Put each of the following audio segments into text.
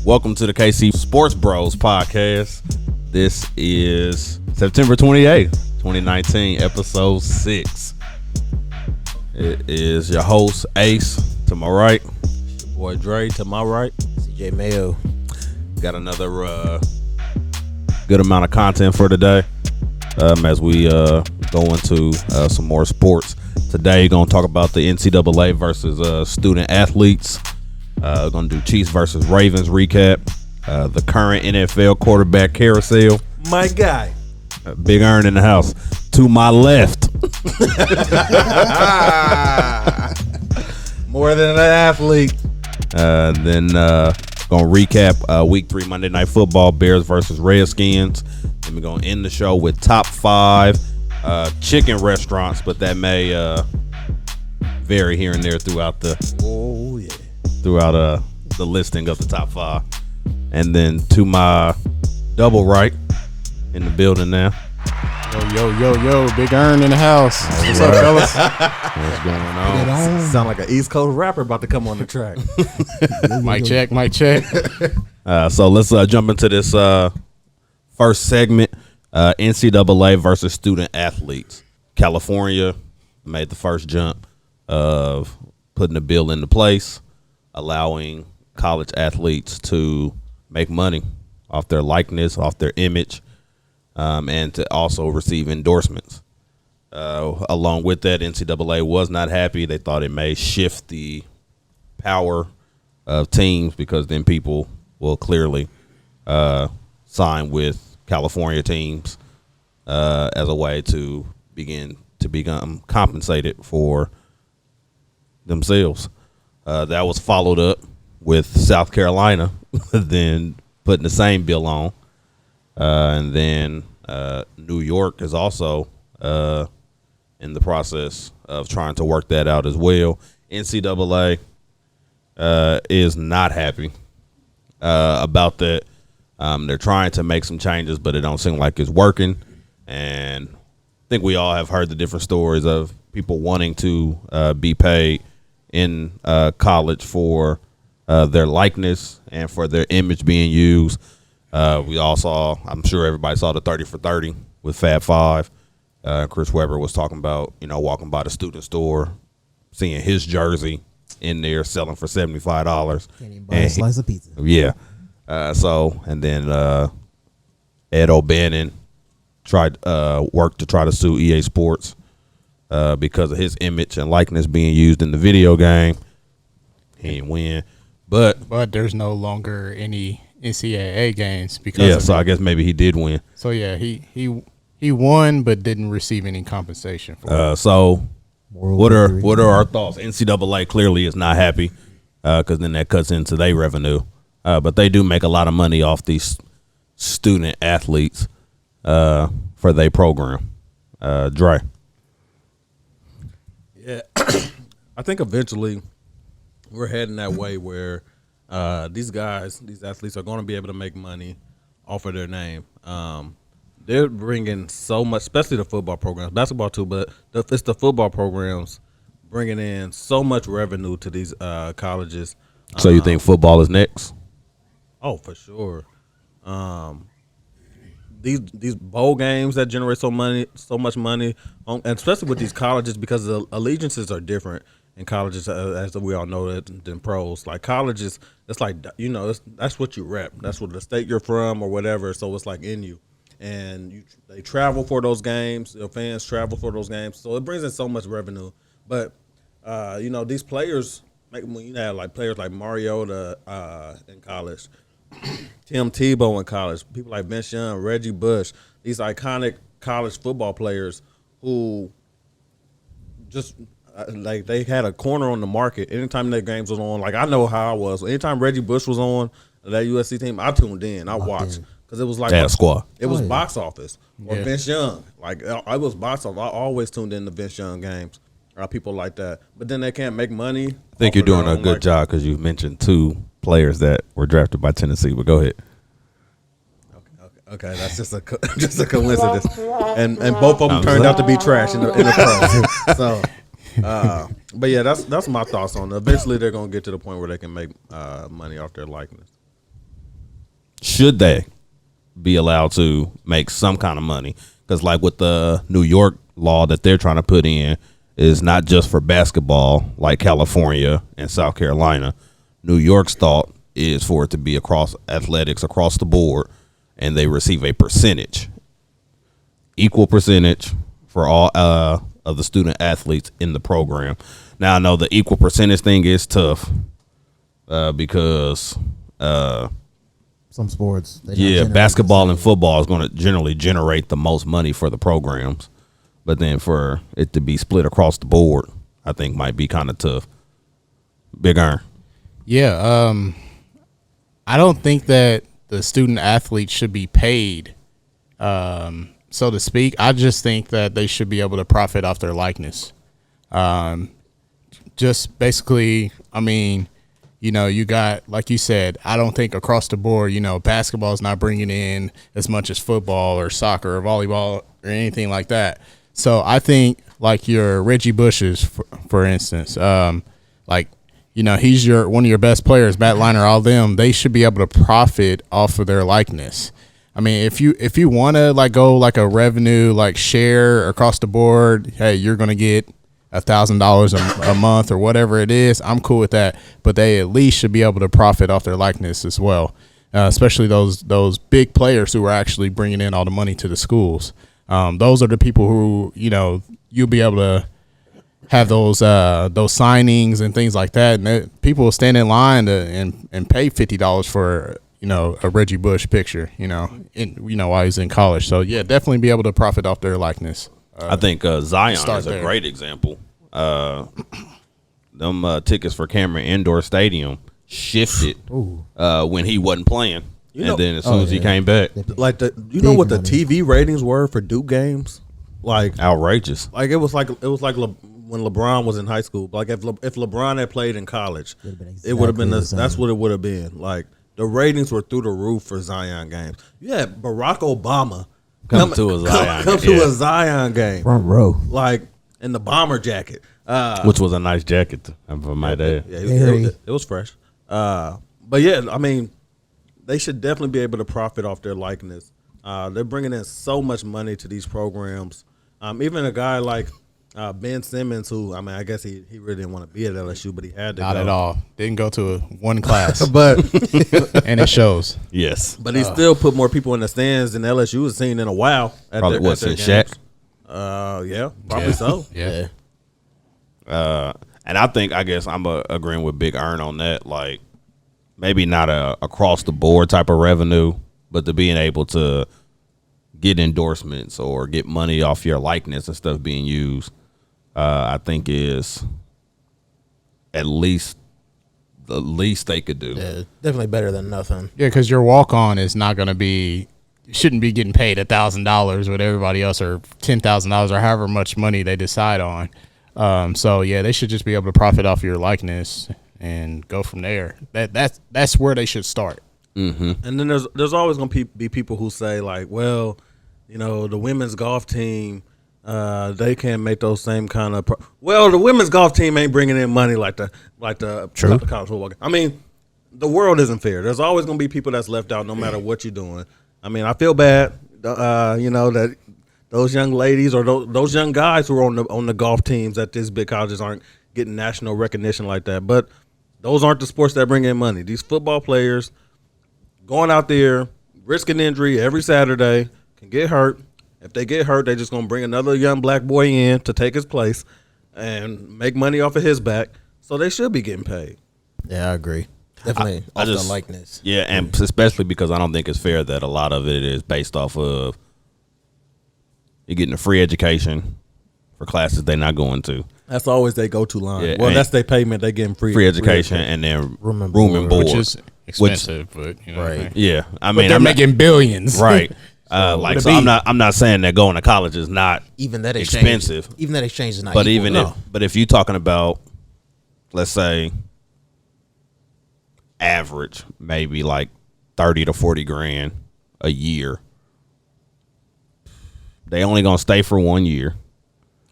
Welcome to the KC Sports Bros podcast. This is September 28th, 2019, episode 6. It is your host, Ace, to my right. Your boy Dre, to my right. CJ Mayo. Got another good amount of content for today as we go into some more sports. Today, going to talk about the NCAA versus student athletes. Going to do Chiefs versus Ravens recap. The current NFL quarterback carousel. My guy. Big Earn in the house. To my left. More than an athlete. Then going to recap Week 3 Monday Night Football, Bears versus Redskins. Then we're going to end the show with top 5 chicken restaurants, but that may vary here and there throughout the the listing of the top 5. And then to my double right in the building now. Yo, Big Earn in the house. What's up, fellas? What's going on? Sound like an East Coast rapper about to come on the track. Mic check. So let's jump into this first segment. NCAA versus student athletes. California made the first jump of putting a bill into place, allowing college athletes to make money off their likeness, off their image, and to also receive endorsements. Along with that, NCAA was not happy. They thought it may shift the power of teams because then people will clearly sign with California teams as a way to become compensated for themselves. That was followed up with South Carolina then putting the same bill on. And then New York is also in the process of trying to work that out as well. NCAA is not happy about that. They're trying to make some changes, but it don't seem like it's working. And I think we all have heard the different stories of people wanting to be paid in college for their likeness and for their image being used. We all saw, I'm sure everybody saw the 30 for 30 with Fab Five. Chris Webber was talking about, walking by the student store, seeing his jersey in there selling for $75. Can't even buy a slice of pizza. Yeah. And then Ed O'Bannon worked to try to sue EA Sports because of his image and likeness being used in the video game. He didn't win. But there's no longer any NCAA games because I guess maybe he did win. So yeah, he won but didn't receive any compensation for it. So what are our thoughts? NCAA clearly is not happy because then that cuts into their revenue. But they do make a lot of money off these student athletes for their program. Dre. Yeah. I think eventually we're heading that way where these athletes are going to be able to make money off of their name. They're bringing so much, especially the football programs, basketball too, but it's the football programs bringing in so much revenue to these colleges. So you think football is next? Oh, for sure. These bowl games that generate so much money, and especially with these colleges because the allegiances are different in colleges, as we all know, than pros. Like colleges, it's like that's what you rep. That's what the state you're from or whatever. So it's like in you, and they travel for those games. The fans travel for those games, so it brings in so much revenue. But these players, when you have like players like Mariota in college. Tim Tebow in college, people like Vince Young, Reggie Bush, these iconic college football players who just like they had a corner on the market. Anytime their games was on, like I know how I was. Anytime Reggie Bush was on that USC team, I tuned in, I watched because it was like squad. It was box office or Vince Young. Like I was box office. I always tuned in to Vince Young games. People like that, but then they can't make money. I think you're doing a good job because you mentioned 2 players that were drafted by Tennessee. But go ahead. Okay, that's just a coincidence, and both of them turned out to be trash in the pros. So But yeah, that's my thoughts on it. Eventually, they're gonna get to the point where they can make money off their likeness. should they be allowed to make some kind of money? Because like with the New York law that they're trying to put in is not just for basketball like California and South Carolina. New York's thought is for it to be across athletics across the board, and they receive a percentage, equal percentage for all of the student athletes in the program. Now I know the equal percentage thing is tough because some sports. Basketball and football is going to generally generate the most money for the programs, but then for it to be split across the board, I think might be kind of tough. Big Earn. Yeah, I don't think that the student athletes should be paid, so to speak. I just think that they should be able to profit off their likeness. Just basically, I mean, you got, like you said, I don't think across the board, basketball is not bringing in as much as football or soccer or volleyball or anything like that. So I think like your Reggie Bushes, for instance, he's one of your best players, Matt Liner, all them, they should be able to profit off of their likeness. I mean, if you want to like go like a revenue like share across the board, hey, you're going to get $1,000 a month or whatever it is, I'm cool with that. But they at least should be able to profit off their likeness as well, especially those big players who are actually bringing in all the money to the schools. Those are the people who you'll be able to have those signings and things like that, and people will stand in line and pay $50 for a Reggie Bush picture, while he's in college. So yeah, definitely be able to profit off their likeness. I think Zion is a great example. Them tickets for Cameron Indoor Stadium shifted when he wasn't playing, and then as soon as he came back, like what the TV ratings were for Duke games, like outrageous. Like it was like when LeBron was in high school. Like if LeBron had played in college, it would have been that's what it would have been. Like the ratings were through the roof for Zion games. You had Barack Obama come to a Zion game, front row, like in the bomber jacket, which was a nice jacket, for my dad. Yeah, it was fresh. But yeah, I mean, they should definitely be able to profit off their likeness. They're bringing in so much money to these programs. Even a guy like Ben Simmons, who, I mean, I guess he really didn't want to be at LSU, but he had to Not go. at all. Didn't go to one class. But and it shows. Yes. But he still put more people in the stands than LSU has seen in a while. Probably what, since Shaq? Yeah, probably so. Yeah. And I guess I'm agreeing with Big Earn on that. Like, maybe not a across the board type of revenue, but to being able to get endorsements or get money off your likeness and stuff being used, I think is at least the least they could do. Yeah, definitely better than nothing. Yeah, because your walk-on is not going to be, shouldn't be getting paid $1,000 with everybody else, or $10,000 or however much money they decide on. So yeah, they should just be able to profit off your likeness and go from there. That's where they should start. Mm-hmm. And then there's always going to be people who say like, well, the women's golf team, they can't make those same kind of. Well, the women's golf team ain't bringing in money like the True. college football game. I mean, the world isn't fair. There's always going to be people that's left out, no matter what you're doing. I mean, I feel bad, that those young ladies or those young guys who are on the golf teams at these big colleges aren't getting national recognition like that. But those aren't the sports that bring in money. These football players going out there, risking injury every Saturday, can get hurt. If they get hurt, they're just going to bring another young black boy in to take his place and make money off of his back. So they should be getting paid. Yeah, I agree. Definitely off the likeness. Yeah, and especially because I don't think it's fair that a lot of it is based off of you're getting a free education for classes they're not going to. That's always they go-to line. Yeah, well, that's their payment. They getting free education and then room and board. Which is expensive, but right. Yeah, I But mean, they're making billions. right. So I'm not saying that going to college is not even that exchange, expensive. Even that exchange is not. But equal. if you're talking about, let's say, average, maybe like 30 to 40 grand a year, they only gonna stay for 1 year.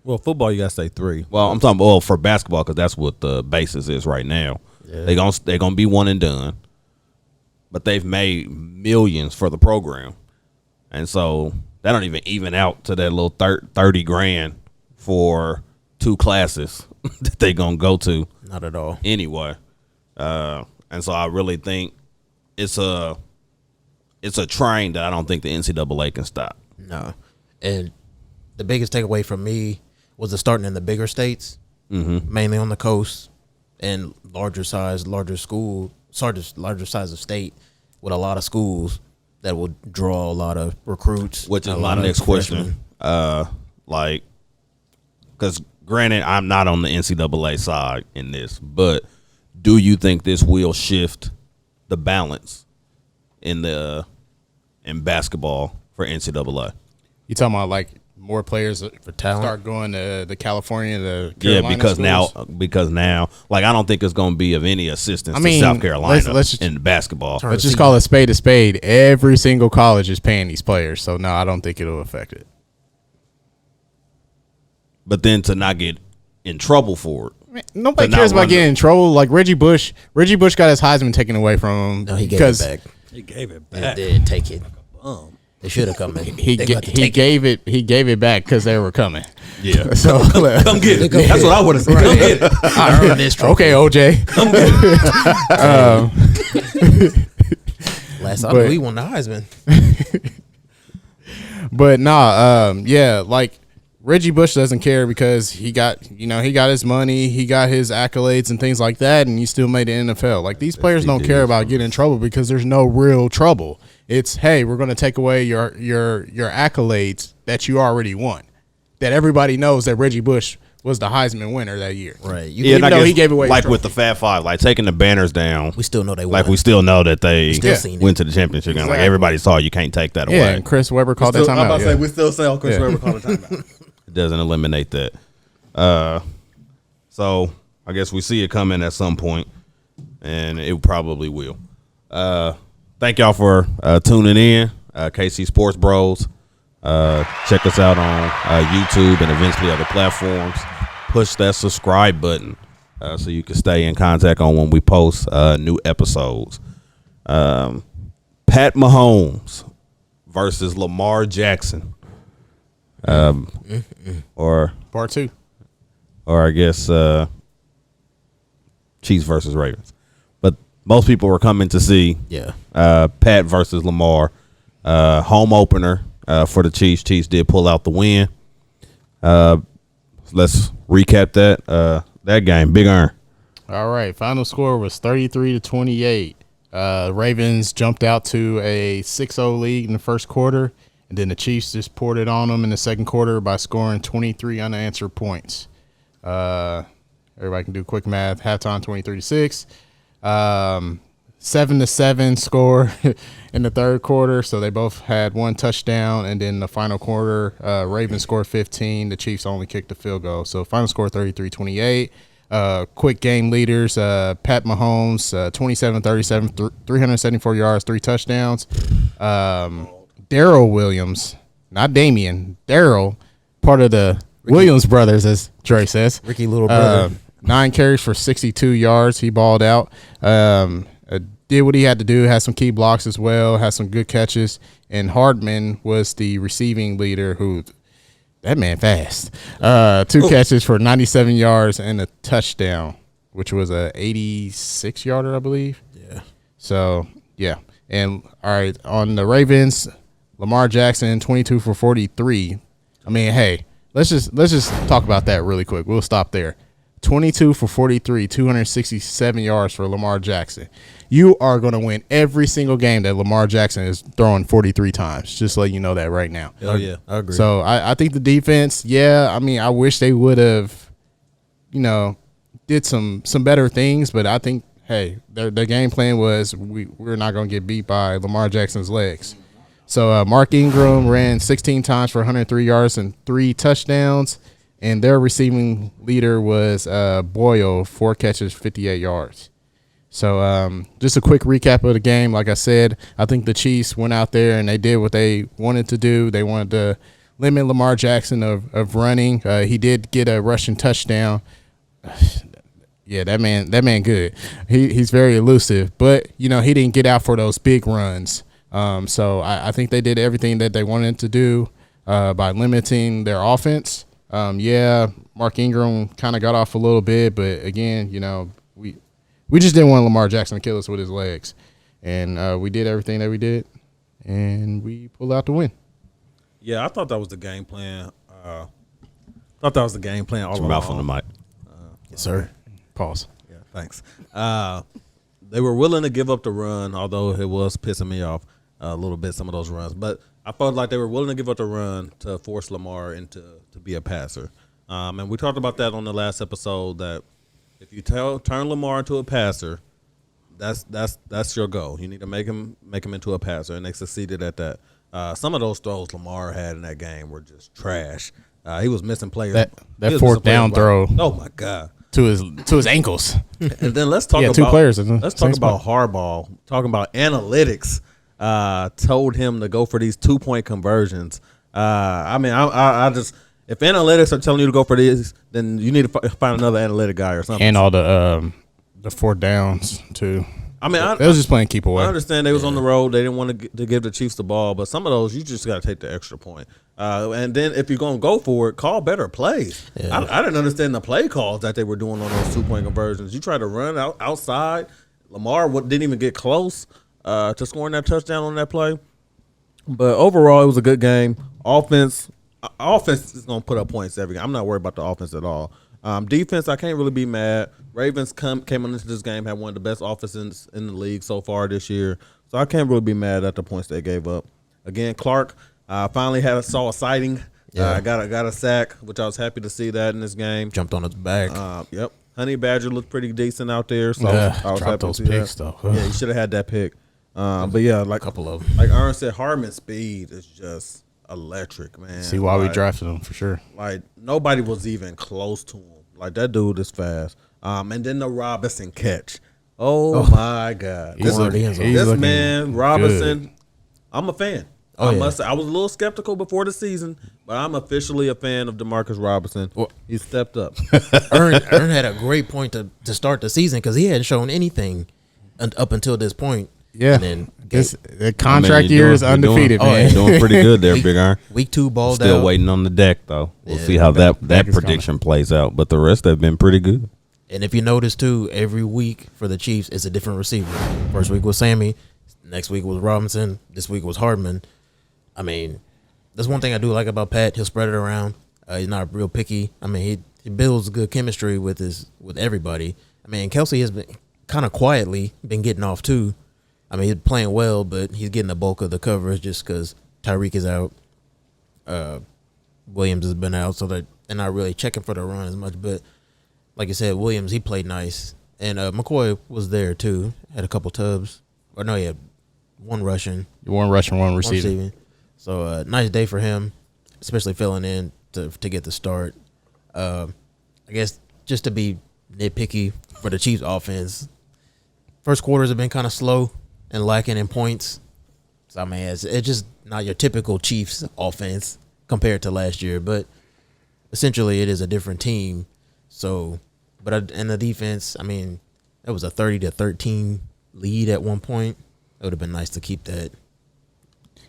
Well, football you gotta say 3. Well, I'm talking about for basketball because that's what the basis is right now. Yeah. They're gonna be one and done. but they've made millions for the program, and so that don't even out to that little 30 grand for 2 classes that they gonna go to. Not at all. Anyway, and so I really think it's a train that I don't think the NCAA can stop. No, and the biggest takeaway from me was the starting in the bigger states, mainly on the coast, and larger size of state with a lot of schools that will draw a lot of recruits. Which is a my lot of next question. freshmen. Because granted, I'm not on the NCAA side in this, but do you think this will shift the balance in basketball for NCAA? You talking about like more players For talent? start going to the California, the Carolina Yeah, because schools? now, like, I don't think it's going to be of any assistance I mean, to South Carolina let's just- in basketball. Let's just call a spade a spade. Every single college is paying these players, so no, I don't think it'll affect it. But then to not get in trouble for it. Man, nobody To not cares about run getting in trouble. Like Reggie Bush got his Heisman taken away from him. No, he gave because it back. He gave it They back. did take it. They should have come in. He They got to take gave it back because they were coming. Yeah. So Come get it. Come That's get what I would have said. Come get it. I earned this trophy. okay, OJ. Last I but- knew, he won the Heisman. But yeah, like Reggie Bush doesn't care because he got his money, he got his accolades and things like that, and he still made the NFL. Like these players don't care about getting in trouble because there's no real trouble. It's, hey, we're going to take away your accolades that you already won. That everybody knows that Reggie Bush was the Heisman winner that year. Right. Yeah, even though he gave away his like trophy. with the Fab Five, like taking the banners down. We still know they won. Like we still know that they still seen it. went to the championship game. Like Exactly. everybody saw, you can't take that Yeah, away. and Chris Webber called that I'm time about out. to say, we still say Chris Webber called a timeout. It doesn't eliminate that. So I guess we see it coming at some point, and it probably will. Thank y'all for tuning in. KC Sports Bros. Check us out on YouTube and eventually other platforms. Push that subscribe button so you can stay in contact on when we post new episodes. Pat Mahomes versus Lamar Jackson. Or Part 2. I guess Chiefs versus Ravens. But most people were coming to see Yeah. Pat versus Lamar. Home opener for the Chiefs. Chiefs did pull out the win. Let's recap that game. Big Earn. All right, final score was 33-28. Ravens jumped out to a 6-0 lead in the first quarter, and then the Chiefs just poured it on them in the second quarter by scoring 23 unanswered points. Everybody can do quick math. Halftime 23-6. 7-7 score in the third quarter, so they both had one touchdown, and then the final quarter, Ravens scored 15. The Chiefs only kicked the field goal. So final score 33-28. Quick game leaders, Pat Mahomes, 27-37, 374 yards, 3 touchdowns. Darrell Williams, not Damian, Darrell, part of the Williams brothers, as Dre says. Ricky little brother. 9 carries for 62 yards. He balled out. Did what he had to do. Had some key blocks as well. Had some good catches. And Hardman was the receiving leader who – that man fast. 2 catches for 97 yards and a touchdown, which was a 86-yarder, I believe. Yeah. So, yeah. And, all right, on the Ravens, Lamar Jackson, 22 for 43. I mean, hey, let's just talk about that really quick. We'll stop there. 22 for 43, 267 yards for Lamar Jackson. You are going to win every single game that Lamar Jackson is throwing 43 times. Just let you know that right now. Oh yeah, I agree. So I think the defense, I mean, I wish they would have, did some better things, but I think, hey, their game plan was we're not going to get beat by Lamar Jackson's legs. So Mark Ingram ran 16 times for 103 yards and 3 touchdowns, and their receiving leader was Boyle, 4 catches, 58 yards. So just a quick recap of the game. Like I said, I think the Chiefs went out there and they did what they wanted to do. They wanted to limit Lamar Jackson of running. He did get a rushing touchdown. Yeah, that man good. He's very elusive, but he didn't get out for those big runs. So I think they did everything that they wanted to do by limiting their offense. Mark Ingram kind of got off a little bit, but again, we just didn't want Lamar Jackson to kill us with his legs, and we did everything that we did, and we pulled out the win. Yeah, I thought that was the game plan. All along. Mouth on the mic. Yes, sir. Pause. Yeah, thanks. They were willing to give up the run, although it was pissing me off a little bit, some of those runs. But I felt like they were willing to give up the run to force Lamar into to be a passer. And we talked about that on the last episode, that if you turn Lamar into a passer, that's your goal. You need to make him into a passer, and they succeeded at that. Some of those throws Lamar had in that game were just trash. He was missing players. That fourth down throw. Oh my God. To his ankles. And then let's talk about two players. Let's talk about Harbaugh. Talking about analytics. Told him to go for these 2-point conversions. I just, if analytics are telling you to go for these, then you need to find another analytic guy or something. And all the 4 downs too. I mean, they was just playing keep away. I understand they was on the road. They didn't want to give the Chiefs the ball, but some of those you just got to take the extra point. And then if you're going to go for it, call better plays. Yeah. I didn't understand the play calls that they were doing on those 2-point conversions. You tried to run outside. Lamar didn't even get close to scoring that touchdown on that play. But overall, it was a good game. Offense is going to put up points every game. I'm not worried about the offense at all. Defense, I can't really be mad. Ravens came into this game, had one of the best offenses in the league so far this year. So I can't really be mad at the points they gave up. Again, Clark finally saw a sighting. Yeah. Got a sack, which I was happy to see that in this game. Jumped on his back. Yep. Honey Badger looked pretty decent out there. So I was happy those to see picks, that. though. Yeah, he should have had that pick. But yeah, like a couple of them. Like Aaron said, Harmon's speed is just electric, man. See why we drafted him for sure. Like nobody was even close to him. Like that dude is fast. And then the Robinson catch. Oh my God. This man, Robinson, good. I'm a fan. I must say, I was a little skeptical before the season, but I'm officially a fan of DeMarcus Robinson. He stepped up. Ern had a great point to start the season because he hadn't shown anything up until this point. Yeah. And then the contract year is undefeated, man. You're doing pretty good there, Big Iron. Week 2 balled Still out. waiting on the deck, though. We'll see how that prediction plays out. But the rest have been pretty good. And if you notice, too, every week for the Chiefs, it's a different receiver. First week was Sammy. Next week was Robinson. This week was Hardman. I mean, that's one thing I do like about Pat. He'll spread it around. He's not real picky. I mean, he builds good chemistry with everybody. I mean, Kelsey has been kind of quietly been getting off, too. I mean, he's playing well, but he's getting the bulk of the coverage just because Tyreek is out. Williams has been out, so they're not really checking for the run as much. But like you said, Williams, he played nice. And McCoy was there, too. Had a couple tubs. Or no, he had one rushing. One receiving. So nice day for him, especially filling in to get the start. I guess just to be nitpicky for the Chiefs offense, first quarters have been kind of slow and lacking in points. So, I mean, it's just not your typical Chiefs offense compared to last year. But essentially, it is a different team. So, and the defense, I mean, that was a 30-13 lead at one point. It would have been nice to keep that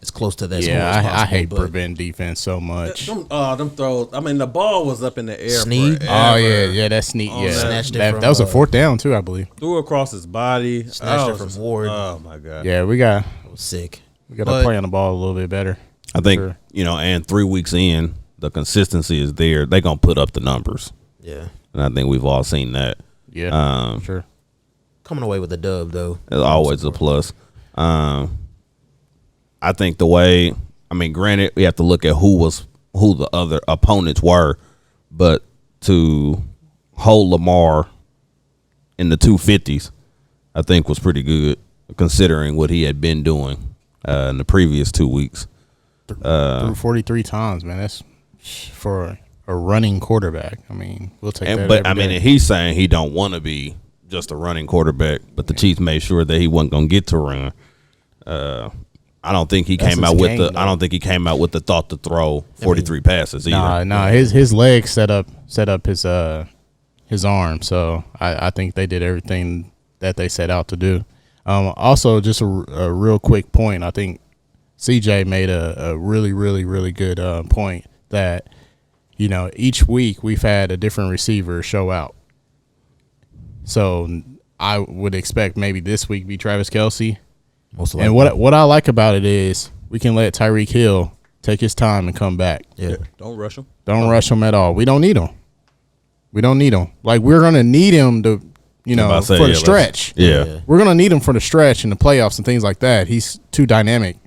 as close to that score as possible. I hate prevent defense so much. Them throws. I mean, the ball was up in the air. Snead? Forever. Oh, yeah, that's Snead. Yeah, snatched it that from, was a 4th down, too, I believe. Threw across his body. Snatched it from Ward. Oh, my God. Yeah, we got It was sick. to play on the ball a little bit better. I think, and 3 weeks in, the consistency is there. They're going to put up the numbers. Yeah. And I think we've all seen that. Yeah, sure. Coming away with a dub, though. It's always a plus. I think granted, we have to look at who the other opponents were, but to hold Lamar in the 250s, I think was pretty good considering what he had been doing in the previous 2 weeks. Threw 43 times, man. That's for a running quarterback. I mean, we'll take that. But I mean, and he's saying he don't want to be just a running quarterback, but the Chiefs made sure that he wasn't going to get to run. I don't think he came out with the thought to throw 43 passes either. Nah, his legs set up his his arm. So I think they did everything that they set out to do. Also, just a real quick point. I think CJ made a really, really, really good point that, you know, each week we've had a different receiver show out. So I would expect maybe this week be Travis Kelce. Most likely. And what I like about it is we can let Tyreek Hill take his time and come back. Yeah. Don't rush him. Don't rush him at all. We don't need him. We don't need him. Like, we're going to need him to, you know, for the stretch. Yeah. We're going to need him for the stretch and the playoffs and things like that. He's too dynamic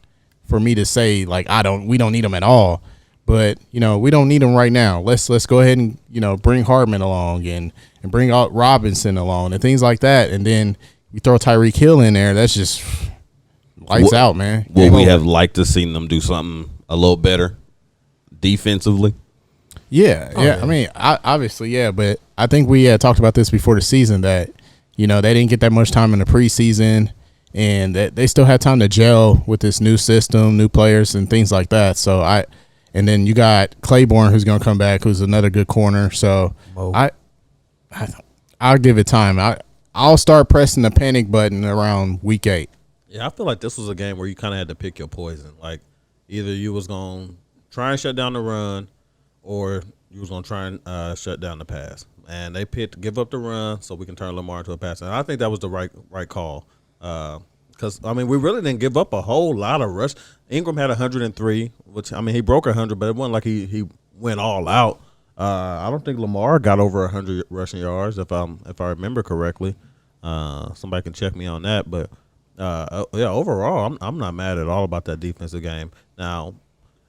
for me to say, like, we don't need him at all. But, you know, we don't need him right now. Let's go ahead and, you know, bring Hardman along and bring out Robinson along and things like that. And then you throw Tyreek Hill in there. That's just lights out, man. Would we have liked to see them do something a little better defensively? Yeah. I mean, obviously, yeah. But I think we had talked about this before the season that, you know, they didn't get that much time in the preseason and that they still had time to gel with this new system, new players and things like that. So and then you got Claiborne, who's going to come back, who's another good corner. So I'll give it time. I'll start pressing the panic button around week 8. Yeah, I feel like this was a game where you kind of had to pick your poison. Like, either you was going to try and shut down the run or you was going to try and shut down the pass. And they picked give up the run so we can turn Lamar into a passer. And I think that was the right call. Because, I mean, we really didn't give up a whole lot of rush. Ingram had 103, which, I mean, he broke 100, but it wasn't like he went all out. I don't think Lamar got over 100 rushing yards, if I remember correctly. Somebody can check me on that. But, yeah, overall, I'm not mad at all about that defensive game. Now,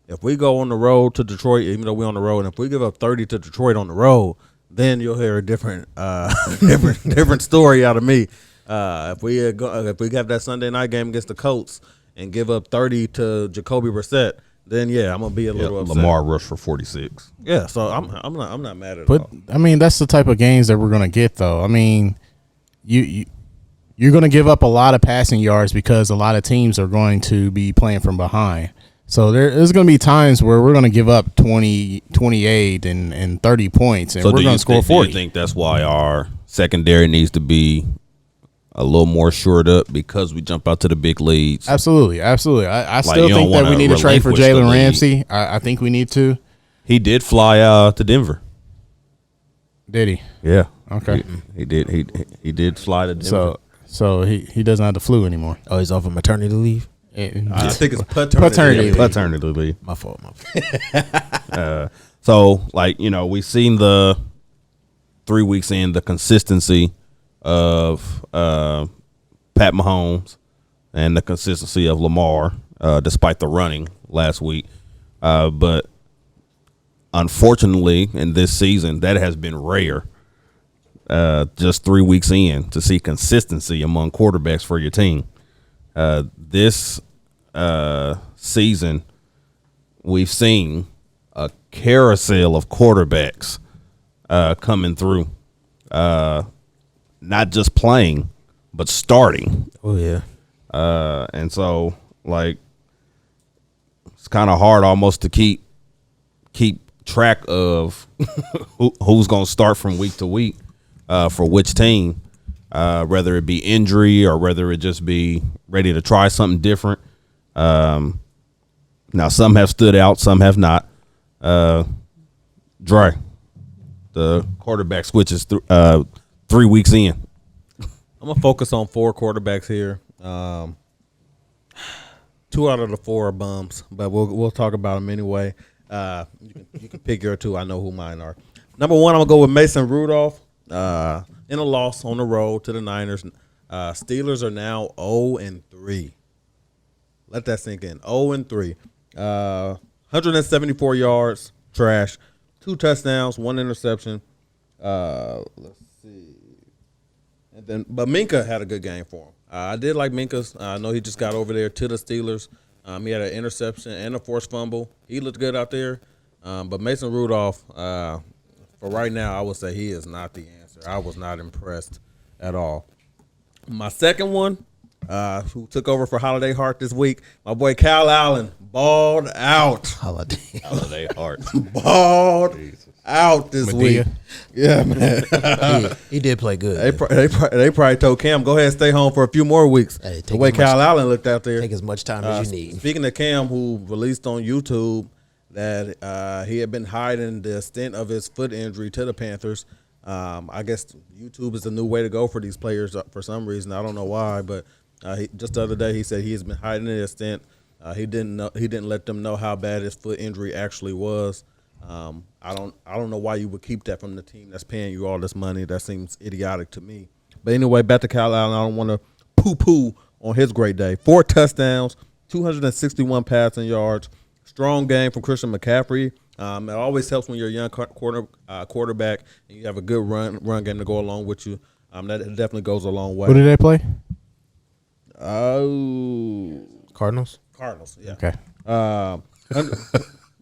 if we go on the road to Detroit, even though we're on the road, and if we give up 30 to Detroit on the road, then you'll hear a different different story out of me. If we have that Sunday night game against the Colts and give up 30 to Jacoby Brissett, then yeah, I'm gonna be a little upset. Lamar rushed for 46. Yeah, so I'm not mad at But all. I mean, that's the type of games that we're gonna get, though. I mean, you're gonna give up a lot of passing yards because a lot of teams are going to be playing from behind. So there's going to be times where we're going to give up 20, 28, and 30 points, and we're going to score 40. Do you think that's why our secondary needs to be a little more shored up because we jump out to the big leads? Absolutely. I still think that we need to trade for Jalen Ramsey. I think we need to. He did fly to Denver. Did he? Yeah. Okay. He did. He did fly to Denver. So he doesn't have the flu anymore. Oh, he's off of maternity leave? I think it's paternity leave. My fault. So, like, you know, we've seen the 3 weeks in the consistency of Pat Mahomes and the consistency of Lamar, despite the running last week. But unfortunately, in this season, that has been rare. Just 3 weeks in to see consistency among quarterbacks for your team. This season, we've seen a carousel of quarterbacks coming through, not just playing, but starting. Oh, yeah. And so, like, it's kind of hard almost to keep track of who's going to start from week to week for which team. Whether it be injury or whether it just be ready to try something different. Now, some have stood out, some have not. Dre, the quarterback switches 3 weeks in. I'm gonna focus on 4 quarterbacks here. 2 out of the 4 are bums, but we'll talk about them anyway. You can pick your 2. I know who mine are. Number 1, I'm gonna go with Mason Rudolph. In a loss on the road to the Niners. Steelers are now 0-3. Let that sink in. 0-3. 174 yards, trash. 2 touchdowns, 1 interception. Let's see. But Minka had a good game for him. I did like Minka's. I know he just got over there to the Steelers. He had an interception and a forced fumble. He looked good out there. But Mason Rudolph, for right now, I would say he is not the answer. I was not impressed at all. My second one, who took over for Holiday Hart this week. My boy Kyle Allen balled out. Holiday Hart. Balled out this Medea. week. Yeah, man. he did play good. They probably told Cam, go ahead and stay home for a few more weeks. Hey, the way Kyle Allen looked out there. Take as much time as you need. Speaking of Cam, who released on YouTube that he had been hiding the extent of his foot injury to the Panthers. I guess YouTube is the new way to go for these players for some reason. I don't know why, but just the other day he said he has been hiding the extent. He didn't let them know how bad his foot injury actually was. I don't know why you would keep that from the team that's paying you all this money. That seems idiotic to me. But anyway, back to Kyle Allen. I don't want to poo-poo on his great day. 4 touchdowns, 261 passing yards. Strong game from Christian McCaffrey. It always helps when you're a young quarterback and you have a good run game to go along with you. That definitely goes a long way. Who did they play? Cardinals, yeah. Okay.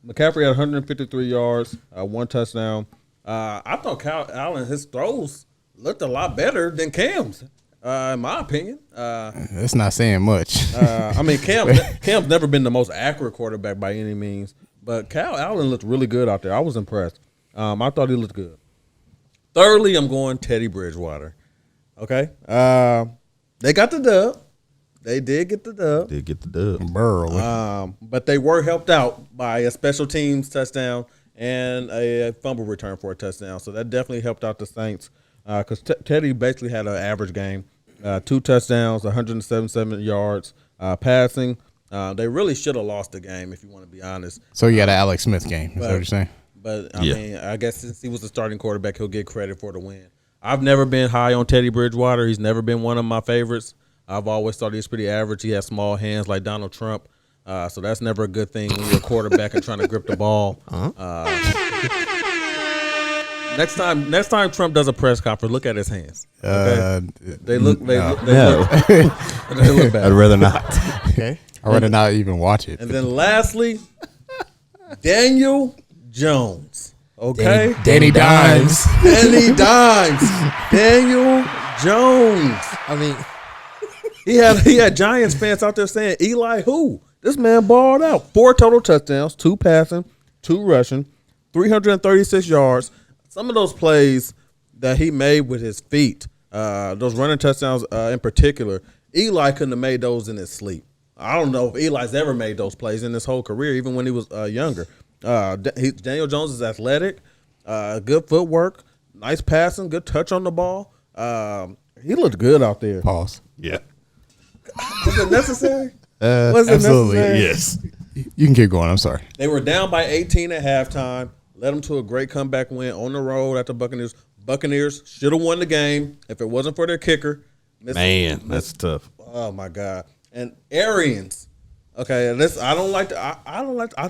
McCaffrey had 153 yards, 1 touchdown. I thought Kyle Allen, his throws looked a lot better than Cam's, in my opinion. That's not saying much. I mean, Cam's never been the most accurate quarterback by any means, but Kyle Allen looked really good out there. I was impressed. I thought he looked good. Thirdly, I'm going Teddy Bridgewater. Okay. They got the dub. They did get the dub. Burrow. But they were helped out by a special teams touchdown and a fumble return for a touchdown. So that definitely helped out the Saints because Teddy basically had an average game. 2 touchdowns, 177 yards passing. They really should have lost the game, if you want to be honest. So you got an Alex Smith game. Is that what you're saying? But, I mean, I guess since he was the starting quarterback, he'll get credit for the win. I've never been high on Teddy Bridgewater. He's never been one of my favorites. I've always thought he was pretty average. He has small hands like Donald Trump. So that's never a good thing when you're a quarterback and trying to grip the ball. Next time Trump does a press conference, look at his hands. Okay? They look bad. I'd rather not. Okay. I'd rather not even watch it. And then lastly, Daniel Jones. Okay? Danny Dimes. Danny Dimes. Daniel Jones. I mean, He had Giants fans out there saying, Eli who? This man balled out. 4 total touchdowns, 2 passing, 2 rushing, 336 yards. Some of those plays that he made with his feet, those running touchdowns in particular, Eli couldn't have made those in his sleep. I don't know if Eli's ever made those plays in his whole career, even when he was younger. Daniel Jones is athletic, good footwork, nice passing, good touch on the ball. He looked good out there. Pause. Yeah. Was it necessary? Was it absolutely. necessary? Yes. You can keep going. I'm sorry. They were down by 18 at halftime, led them to a great comeback win on the road at the Buccaneers. Buccaneers should have won the game if it wasn't for their kicker. Man, that's tough. Oh my God! And Arians, okay, this I don't like.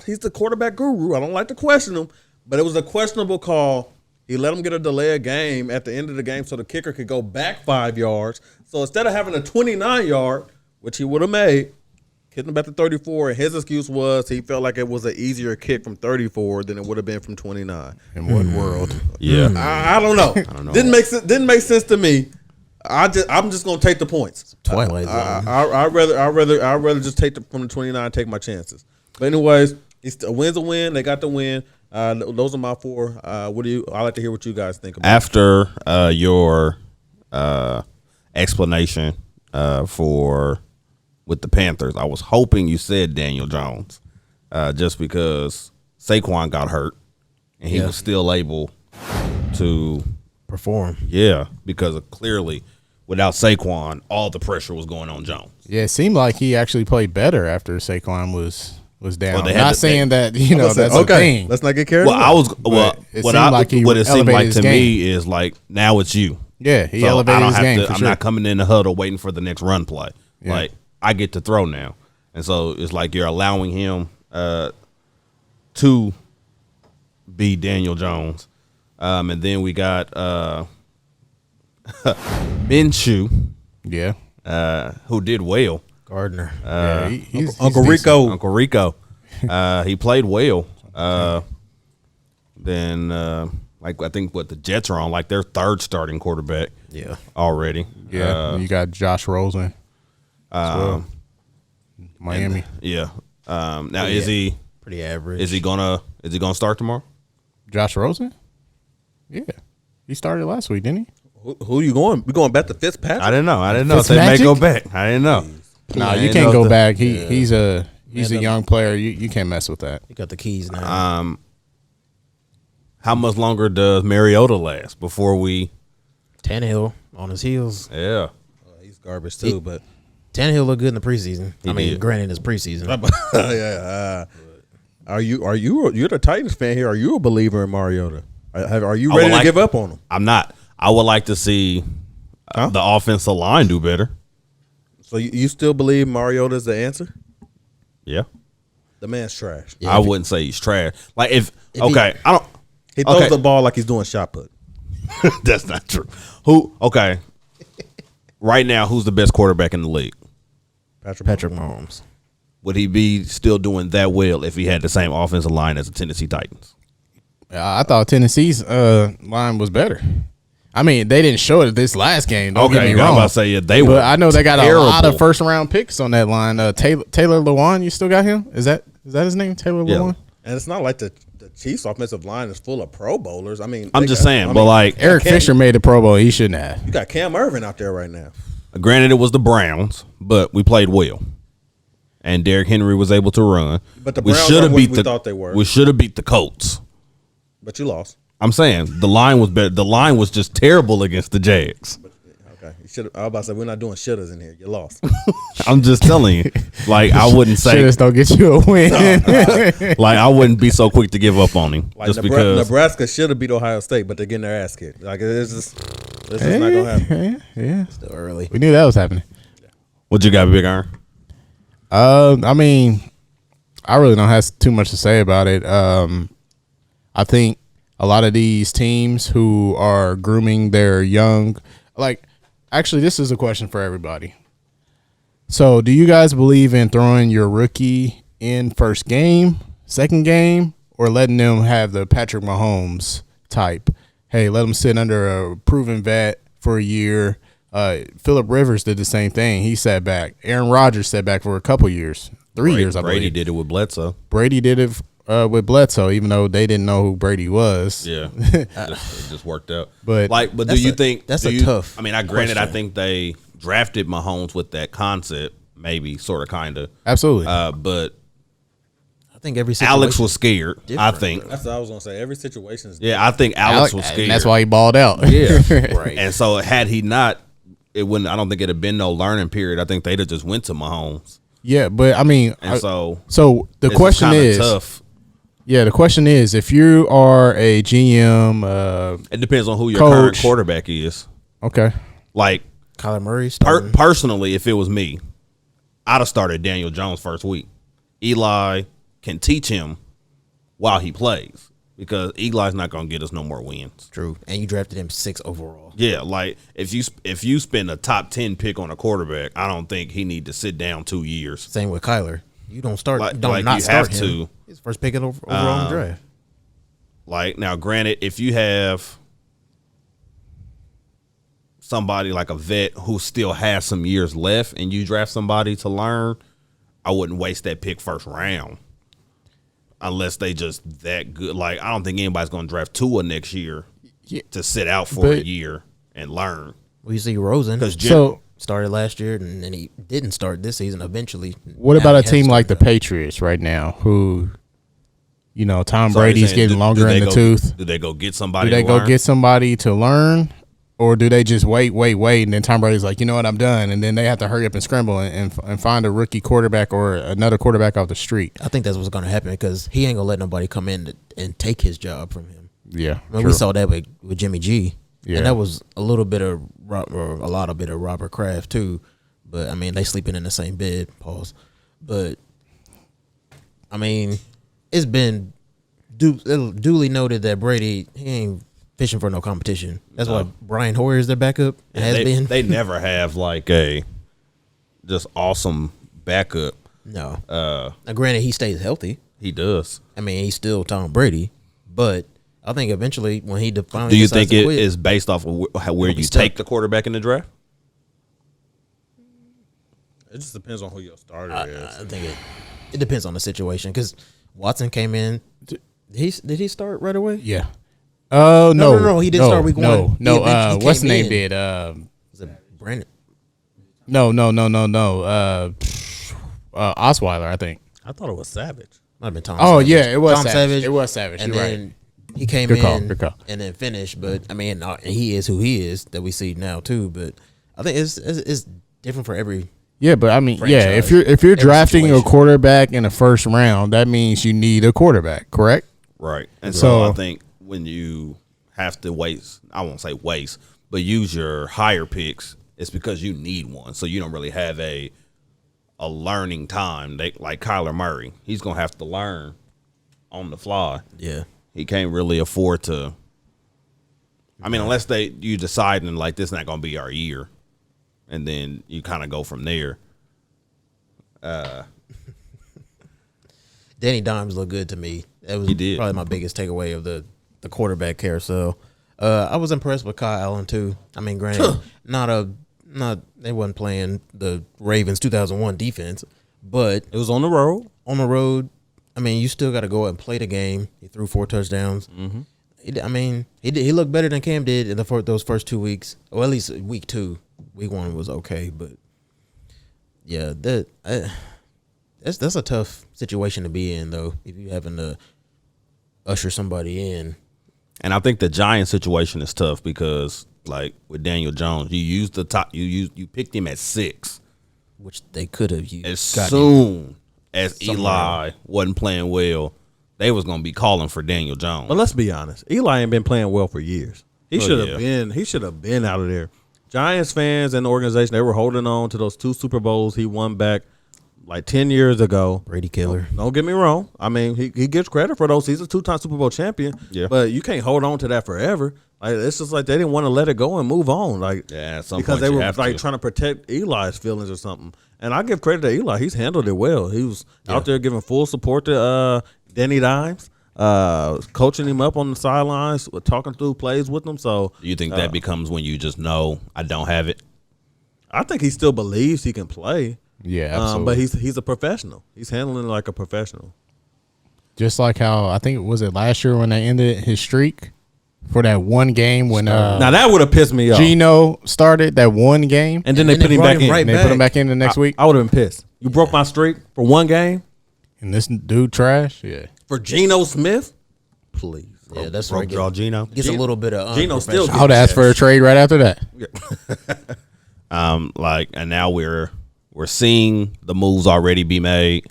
He's the quarterback guru. I don't like to question him, but it was a questionable call. He let him get a delay of game at the end of the game so the kicker could go back 5 yards. So instead of having a 29-yard, which he would have made, hitting him back to 34, and his excuse was he felt like it was an easier kick from 34 than it would have been from 29. In what world? Yeah. I don't know. Didn't make sense to me. I'm just gonna take the points. Twilight Zone. I'd rather just take from the 29 and take my chances. But anyways, a win's a win. They got the win. Those are my 4. I like to hear what you guys think about. After your explanation for with the Panthers, I was hoping you said Daniel Jones, just because Saquon got hurt and he was still able to Perform. Yeah, because clearly without Saquon, all the pressure was going on Jones. Yeah, it seemed like he actually played better after Saquon was down. Well, Not saying that that's a okay. thing. Let's not get carried Well, away. what it seemed like to game. me is like now it's you. Yeah, he So elevated I don't his have game. to. For I'm sure. not coming in the huddle waiting for the next run play. Yeah. Like I get to throw now, and so it's like you're allowing him to be Daniel Jones, and then we got Minshew, who did well. Gardner. He's Uncle decent. Rico. Uncle Rico, he played well. Then like I think what the Jets are on like their 3rd starting quarterback. Yeah. Already. Yeah, you got Josh Rosen. Miami. Yeah. Now is he Pretty average. is he gonna start tomorrow? Josh Rosen? Yeah. He started last week, didn't he? Who you going? We going back to Fitzpatrick? I didn't know. If they may Fitzmagic? go back. I didn't know. No, I you didn't can't know go the- back. He's a young player. You can't mess with that. He got the keys now. How much longer does Mariota last before we? Tannehill on his heels. Yeah. He's garbage too, but Tannehill looked good in the preseason. He I mean, did. granted, it's preseason. yeah. You're the Titans fan here? Are you a believer in Mariota? Are you ready to give up on him? I'm not. I would like to see the offensive line do better. So you still believe Mariota is the answer? Yeah. The man's trash. Yeah, I wouldn't say he's trash. Like if he- I don't. He throws Okay. the ball like he's doing shot put. That's not true. Okay. Right now, who's the best quarterback in the league? Patrick Mahomes. Would he be still doing that well if he had the same offensive line as the Tennessee Titans? I thought Tennessee's line was better. I mean, they didn't show it this last game. Don't get me I'm wrong. about to say yeah, they But were. I know they got terrible. a lot of first round picks on that line. Taylor Lewan, you still got him? Is that his name? Taylor Yeah. Lewan? And it's not like the Chiefs' offensive line is full of Pro Bowlers. I mean, I'm they just got- saying, I but mean, like, Eric Fisher made the Pro Bowl. He shouldn't have. you got Cam Irvin out there right now. granted, it was the Browns, but we played well, and Derrick Henry was able to run. But the we Browns should aren't have what beat we the. thought they were. We should have beat the Colts. But you lost. I'm saying the line was better. The line was just terrible against the Jags. Okay, you should. I was about to say we're not doing shitters in here. You lost. I'm just telling you, like I wouldn't say, Should've don't get you a win. like I wouldn't be so quick to give up on him Like just because. Nebraska should have beat Ohio State, but they're getting their ass kicked. Like it's just not gonna happen. Yeah, Still early. we knew that was happening. What you got, Big Iron? I mean, I really don't have too much to say about it. I think a lot of these teams who are grooming their young, like, actually, this is a question for everybody. So, do you guys believe in throwing your rookie in first game, second game, or letting them have the Patrick Mahomes type? Hey, let them sit under a proven vet for a year. Phillip Rivers did the same thing. He sat back. Aaron Rodgers sat back for a couple years, 3 years, I believe. Brady did it with Bledsoe. Brady did it with Bledsoe, even though they didn't know who Brady was. Yeah, it just worked out. But do That's you a- think that's do a you- tough I mean, granted, I question. think they drafted Mahomes with that concept, maybe, sort of, kind of. Absolutely. But I think every situation Alex was scared. I different, think. That's what I was gonna say. Every situation is Yeah, I think Alex was and scared. that's why he balled out. Yeah, Right. And so had he not, it wouldn't. I don't think it'd have been no learning period. I think they'd have just went to Mahomes. Yeah, but I mean, And so the it's question kinda is, tough. yeah, the question is, if you are a GM, It depends on who your Coach. current quarterback is. okay, Like Kyler Murray starting. personally, if it was me, I'd have started Daniel Jones first week. Eli can teach him while he plays because Eli's not going to get us no more wins. True. And you drafted him 6 overall. Yeah, like if you spend a top 10 pick on a quarterback, I don't think he need to sit down 2 years. Same with Kyler. You don't start. Like- don't like not you start have him. to. His first pick overall in the draft. Like now, granted, if you have somebody like a vet who still has some years left and you draft somebody to learn, I wouldn't waste that pick first round. Unless they just that good. Like, I don't think anybody's going to draft Tua next year Yeah. to sit out for a But- year and learn. Well, you see Rosen Because so started last year, and then he didn't start this season. Eventually, what now about he a has team like the started. Patriots right now, who, Tom Brady's getting longer in the tooth? Do they go get Do somebody they to go learn? get somebody to learn, or do they just wait, and then Tom Brady's like, you know what, I'm done, and then they have to hurry up and scramble and find a rookie quarterback or another quarterback off the street? I think that's what's going to happen because he ain't gonna let nobody come in and take his job from him. Yeah, I mean, we saw that with Jimmy G, Yeah. and that was a lot of bit of Robert Kraft too. But I mean, they sleeping in the same bed. Pause. But I mean, it's been duly noted that Brady he ain't fishing for no competition. That's why Brian Hoyer is their backup. And has been. They never have like a just awesome backup. No. Now, granted, he stays healthy. He does. I mean, he's still Tom Brady, but I think eventually when he finally Do you decides think to it quit, is based off of where He'll be you stuck. take the quarterback in the draft? It just depends on who your starter is. I think it depends on the situation because Watson came in. Did he start right away? Yeah. Oh No. He didn't start week one. No. He What's the came name in. did? Was it Brandon? No. Osweiler, I think. I thought it was Savage. Might have been Tom. Oh Savage. yeah, it was Tom Savage. It was Savage. And You're then right. he came Good in call, good call. and then finished. But I mean, he is who he is that we see now too. But I think it's different for every. Yeah, but I mean, franchise. if you're drafting a situation. quarterback in the first round, that means you need a quarterback, correct? Right. And So- so I think when you have to waste, I won't say waste, but use your higher picks, it's because you need one. So you don't really have a learning time. Like Kyler Murray, he's going to have to learn on the fly. Yeah. He can't really afford to. I mean, unless you deciding like this not going to be our year, and then you kind of go from there. Danny Dimes looked good to me. That was He did. probably my biggest takeaway of the quarterback carousel. I was impressed with Kyle Allen too. I mean, granted, they wasn't playing the Ravens 2001 defense, but It was on the road. on the road, I mean, you still got to go out and play the game. He threw 4 touchdowns. Mm-hmm. He looked better than Cam did in those first 2 weeks. Well, at least week 2. Week 1 was okay, but yeah, that's a tough situation to be in though. If you having to usher somebody in, And I think the Giants situation is tough because, like with Daniel Jones, you used the top. You picked him at 6 which they could have used. as got him. soon as somewhere Eli wasn't playing well. They was gonna be calling for Daniel Jones. But let's be honest, Eli ain't been playing well for years. He should have yeah. been. He should have been out of there. Giants fans and the organization, they were holding on to those 2 Super Bowls he won back like 10 years ago. Brady killer. Don't get me wrong. I mean, he gets credit for those. He's a 2-time Super Bowl champion. Yeah. But you can't hold on to that forever. Like it's just like they didn't want to let it go and move on. Like Yeah, at some because point they you were have like to. trying to protect Eli's feelings or something. And I give credit to Eli. He's handled it well. He was out there giving full support to Danny Dimes, coaching him up on the sidelines, talking through plays with him. So Do you think that becomes when you just know I don't have it? I think he still believes he can play. Yeah, absolutely. But he's a professional. He's handling it like a professional. Just like how I think was it last year when they ended his streak for that one game when Now that would have pissed me off. Gino started that one game And then And they then put they him brought back him in. right and they put him back in the next week. I would have been pissed. You broke my streak for one game And this dude trash. Yeah. for Geno Smith. Please. Yeah, that's where Broke it draw Gino. gets a little bit of Geno still unprofessional. I would ask for a trade right after that. And now we're seeing the moves already be made.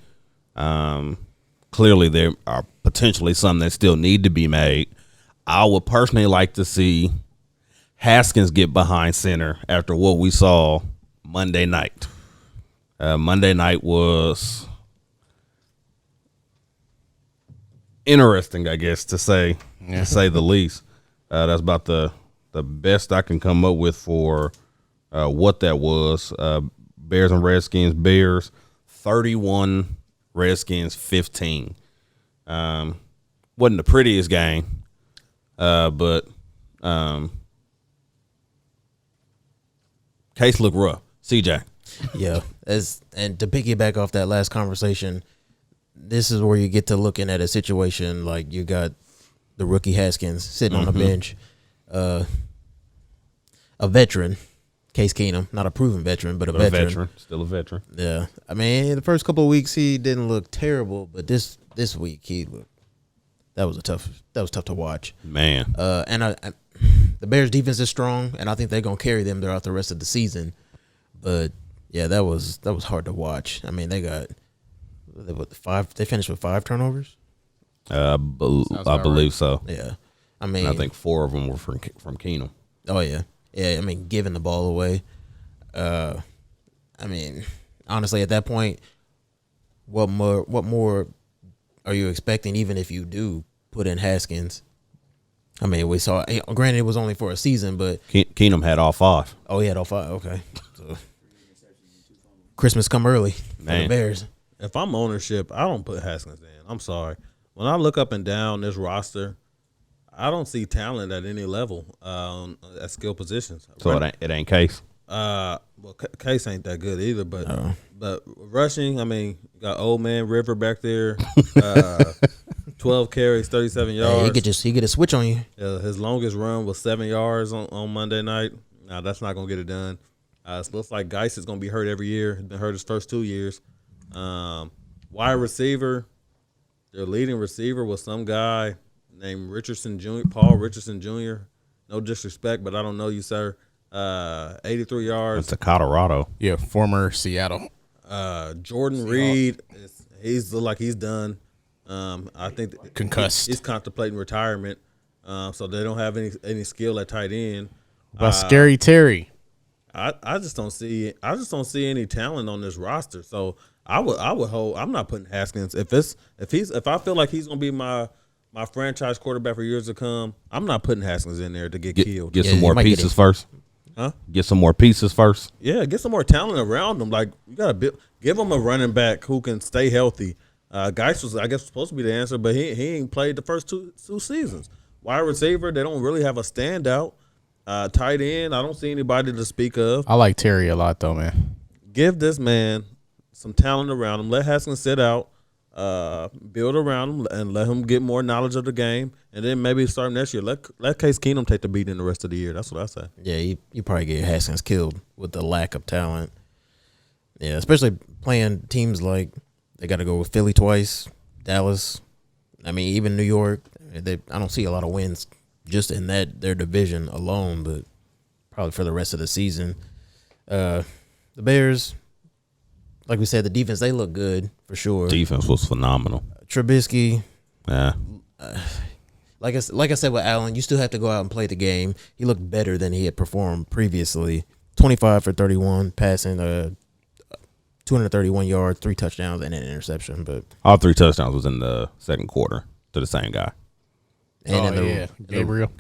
Clearly, there are potentially some that still need to be made. I would personally like to see Haskins get behind center after what we saw Monday night. Monday night was interesting, I guess, to say the least. That's about the best I can come up with for what that was. Bears and Redskins. Bears 31, Redskins 15. Wasn't the prettiest game, but case looked rough. CJ. Yeah, and to piggyback off that last conversation, this is where you get to looking at a situation like you got the rookie Haskins sitting on the bench, a veteran, Case Keenum, not a proven veteran, but a veteran. Still a veteran. Yeah, I mean, the first couple of weeks he didn't look terrible, but this week he looked. That was tough to watch. Man. And the Bears defense is strong, and I think they're gonna carry them throughout the rest of the season. But yeah, that was hard to watch. I mean, they got five. They finished with 5 turnovers. I believe so. Yeah, I mean, And I think 4 of them were from Keenum. Oh yeah. I mean, giving the ball away. I mean, honestly, at that point, what more are you expecting? Even if you do put in Haskins, I mean, we saw. Granted, it was only for a season, but Keenum had all 5. oh, he had all 5. Okay, so Christmas come early for the Man. Bears. If I'm ownership, I don't put Haskins in. I'm sorry. When I look up and down this roster, I don't see talent at any level at skill positions. So it ain't Case. Well, well, Case ain't that good either. But rushing, I mean, you got old man River back there, 12 carries, 37 yards. Hey, he get a switch on you. His longest run was 7 yards on Monday night. Now that's not gonna get it done. It looks like Geis is gonna be hurt every year. He's been hurt his first 2 years. Wide receiver, their leading receiver was some guy named Richardson Jr., Paul Richardson Jr. No disrespect, but I don't know you, sir. 83 yards. It's a Colorado. Yeah, former Seattle. Jordan Reed, he's look like he's done. I think Concussed. He's contemplating retirement. So they don't have any skill at tight end. About Scary Terry. I just don't see any talent on this roster. So I would hold. I'm not putting Haskins if I feel like he's gonna be my franchise quarterback for years to come. I'm not putting Haskins in there to get killed. Get some more pieces first. Huh? Get some more pieces first. Yeah, get some more talent around him. Like you gotta give him a running back who can stay healthy. Geis was, I guess, supposed to be the answer, but he ain't played the first two seasons. Wide receiver, they don't really have a standout. Tight end, I don't see anybody to speak of. I like Terry a lot, though, man. Give this man some talent around him. Let Haskins sit out, build around him, and let him get more knowledge of the game. And then maybe start next year. Let Case Keenum take the beat in the rest of the year. That's what I say. Yeah, you probably get Haskins killed with the lack of talent. Yeah, especially playing teams like they got to go with Philly twice, Dallas. I mean, even New York. I don't see a lot of wins just in their division alone, but probably for the rest of the season. The Bears, like we said, the defense, they look good for sure. Defense was phenomenal. Trubisky, Yeah. like I said with Allen, you still have to go out and play the game. He looked better than he had performed previously. 25 for 31 passing, 231 yards, 3 touchdowns, and an interception. But all 3 touchdowns was in the second quarter to the same guy. And Gabriel.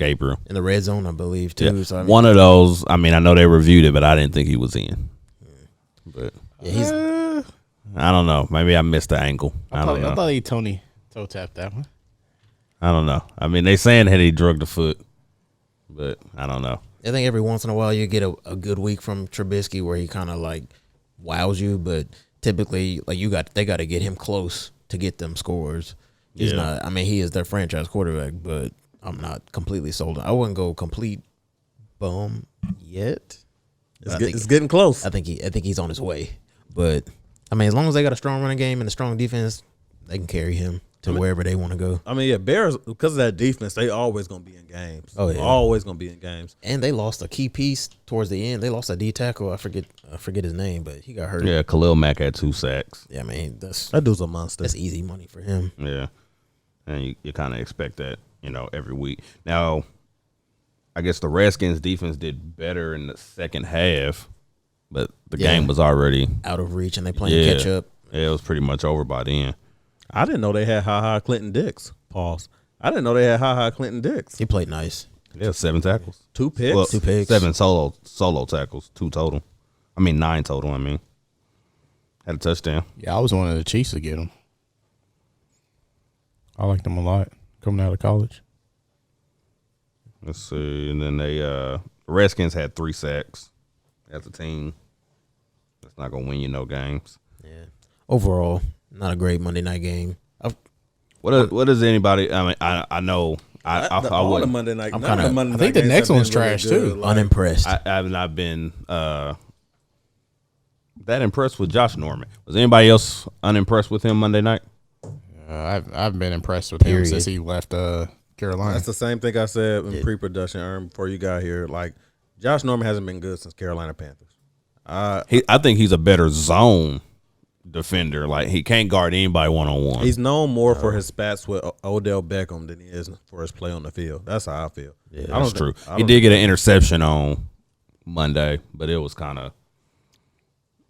in the red zone, I believe, too. Yeah. So, One of those, I mean, I know they reviewed it, but I didn't think he was in. But yeah, I don't know. Maybe I missed the angle. I don't know. I thought he Tony toe tapped that one. I don't know. I mean, they saying that he drugged the foot, but I don't know. I think every once in a while you get a good week from Trubisky where he kind of like wows you, but typically like they got to get him close to get them scores. He's not. I mean, he is their franchise quarterback, but I'm not completely sold. I wouldn't go complete bum yet. It's getting close. I think he's on his way, but I mean, as long as they got a strong running game and a strong defense, they can carry him to wherever they want to go. I mean, yeah, Bears, because of that defense, they always going to be in games. Oh, yeah. Always going to be in games. And they lost a key piece towards the end. They lost a D tackle. I forget his name, but he got hurt. Yeah, Khalil Mack had 2 sacks. Yeah, I mean, that dude's a monster. That's easy money for him. Yeah. And you kind of expect that, every week. Now, I guess the Redskins defense did better in the second half, but the game was already out of reach, and they playing catch up. Yeah, it was pretty much over by then. I didn't know they had Ha Clinton Dix. Pause. I didn't know they had Ha Clinton Dix. He played nice. Yeah, 7 tackles. 2 picks. Well, 2 picks. 7 solo tackles, 2 total. 9 total, Had a touchdown. Yeah, I was one of the Chiefs to get him. I liked them a lot coming out of college. Let's see. And then the Redskins had 3 sacks as a team. That's not going to win you no games. Yeah. Overall, not a great Monday night game. What is anybody? I mean, I know. I the Monday night. I think the next one's trash too. Unimpressed. I have not been that impressed with Josh Norman. Was anybody else unimpressed with him Monday night? I've been impressed with him since he left Carolina. That's the same thing I said in pre-production before you got here. Like, Josh Norman hasn't been good since Carolina Panthers. I think he's a better zone defender. Like, he can't guard anybody one-on-one. He's known more for his spats with Odell Beckham than he is for his play on the field. That's how I feel. Yeah, that's true. He did get an interception on Monday, but it was kind of.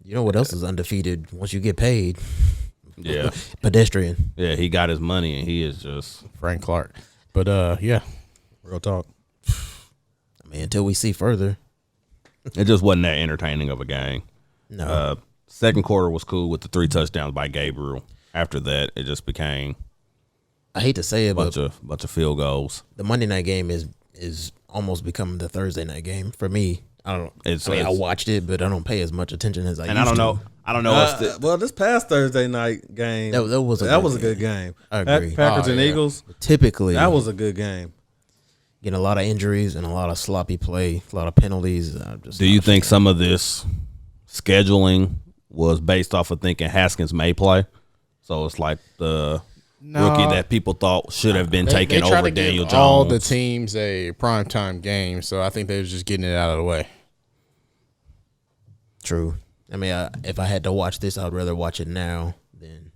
You know what else is undefeated once you get paid? Yeah. Pedestrian. Yeah, he got his money, and he is just Frank Clark. But, yeah. Real talk. I mean, until we see further. It just wasn't that entertaining of a game. No. Second quarter was cool with the 3 touchdowns by Gabriel. After that, it just became I hate to say it, bunch of field goals. The Monday night game is almost becoming the Thursday night game for me. I don't. It's- I mean, I it's- watched it, but I don't pay as much attention as I And used I don't to. know. I don't know. If the, Well, this past Thursday night game, That was a good good game. I agree. Packers Oh, and yeah. Eagles, Typically, that was a good game. getting a lot of injuries and a lot of sloppy play, a lot of penalties. do you think some of this scheduling was based off of thinking Haskins may play? So it's like the rookie that people thought should have been taken they try over to give Daniel Jones. all the teams a primetime game, so I think they was just getting it out of the way. True. I mean, if I had to watch this, I'd rather watch it now than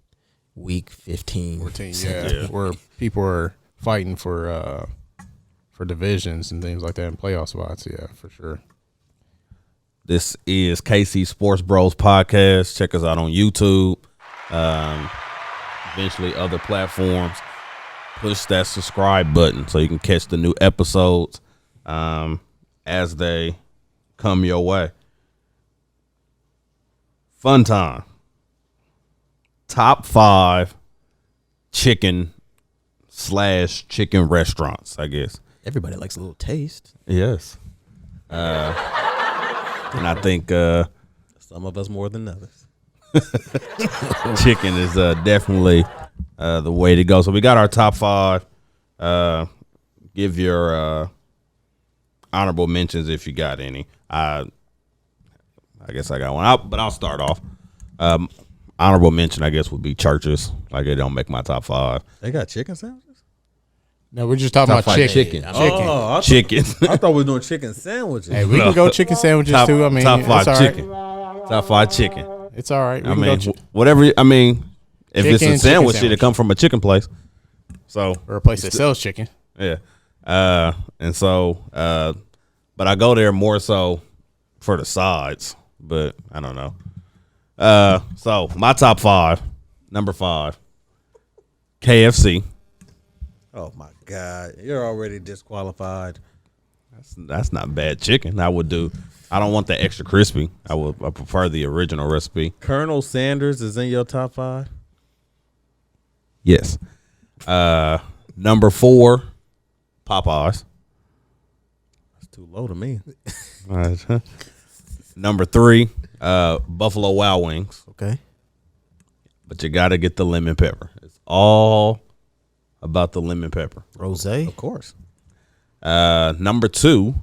week 15. 14, yeah, where people are fighting for divisions and things like that and playoff spots. Yeah, for sure. This is KC Sports Bros podcast. Check us out on YouTube. Eventually other platforms. Push that subscribe button so you can catch the new episodes as they come your way. Fun time. Top 5 chicken restaurants, I guess. Everybody likes a little taste. Yes. And I think Some of us more than others. chicken is definitely the way to go. So we got our top 5. Give your honorable mentions if you got any. I guess I got one, but I'll start off. Honorable mention, I guess, would be churches. Like, it don't make my top 5. They got chicken sandwiches? No, we're just talking Top about 5 chicken. chicken. Oh, Chicken. I thought we were doing chicken sandwiches. Hey, we can go chicken sandwiches top, too. I mean, top 5 it's all right. chicken. Top 5 chicken. It's all right. We I can mean, go whatever. I mean, if it's Chicken, a sandwich, chicken it come from a chicken place. So or a place that sells chicken. yeah, and so, but I go there more so for the sides. But I don't know. So my top 5, number 5, KFC. Oh my God, you're already disqualified. That's not bad chicken. I don't want the extra crispy. I prefer the original recipe. Colonel Sanders is in your top 5. Yes. Number 4, Popeyes. That's too low to me. Number 3, Buffalo Wild Wings. Okay. But you got to get the lemon pepper. It's all about the lemon pepper. Rose. Of course. Number 2,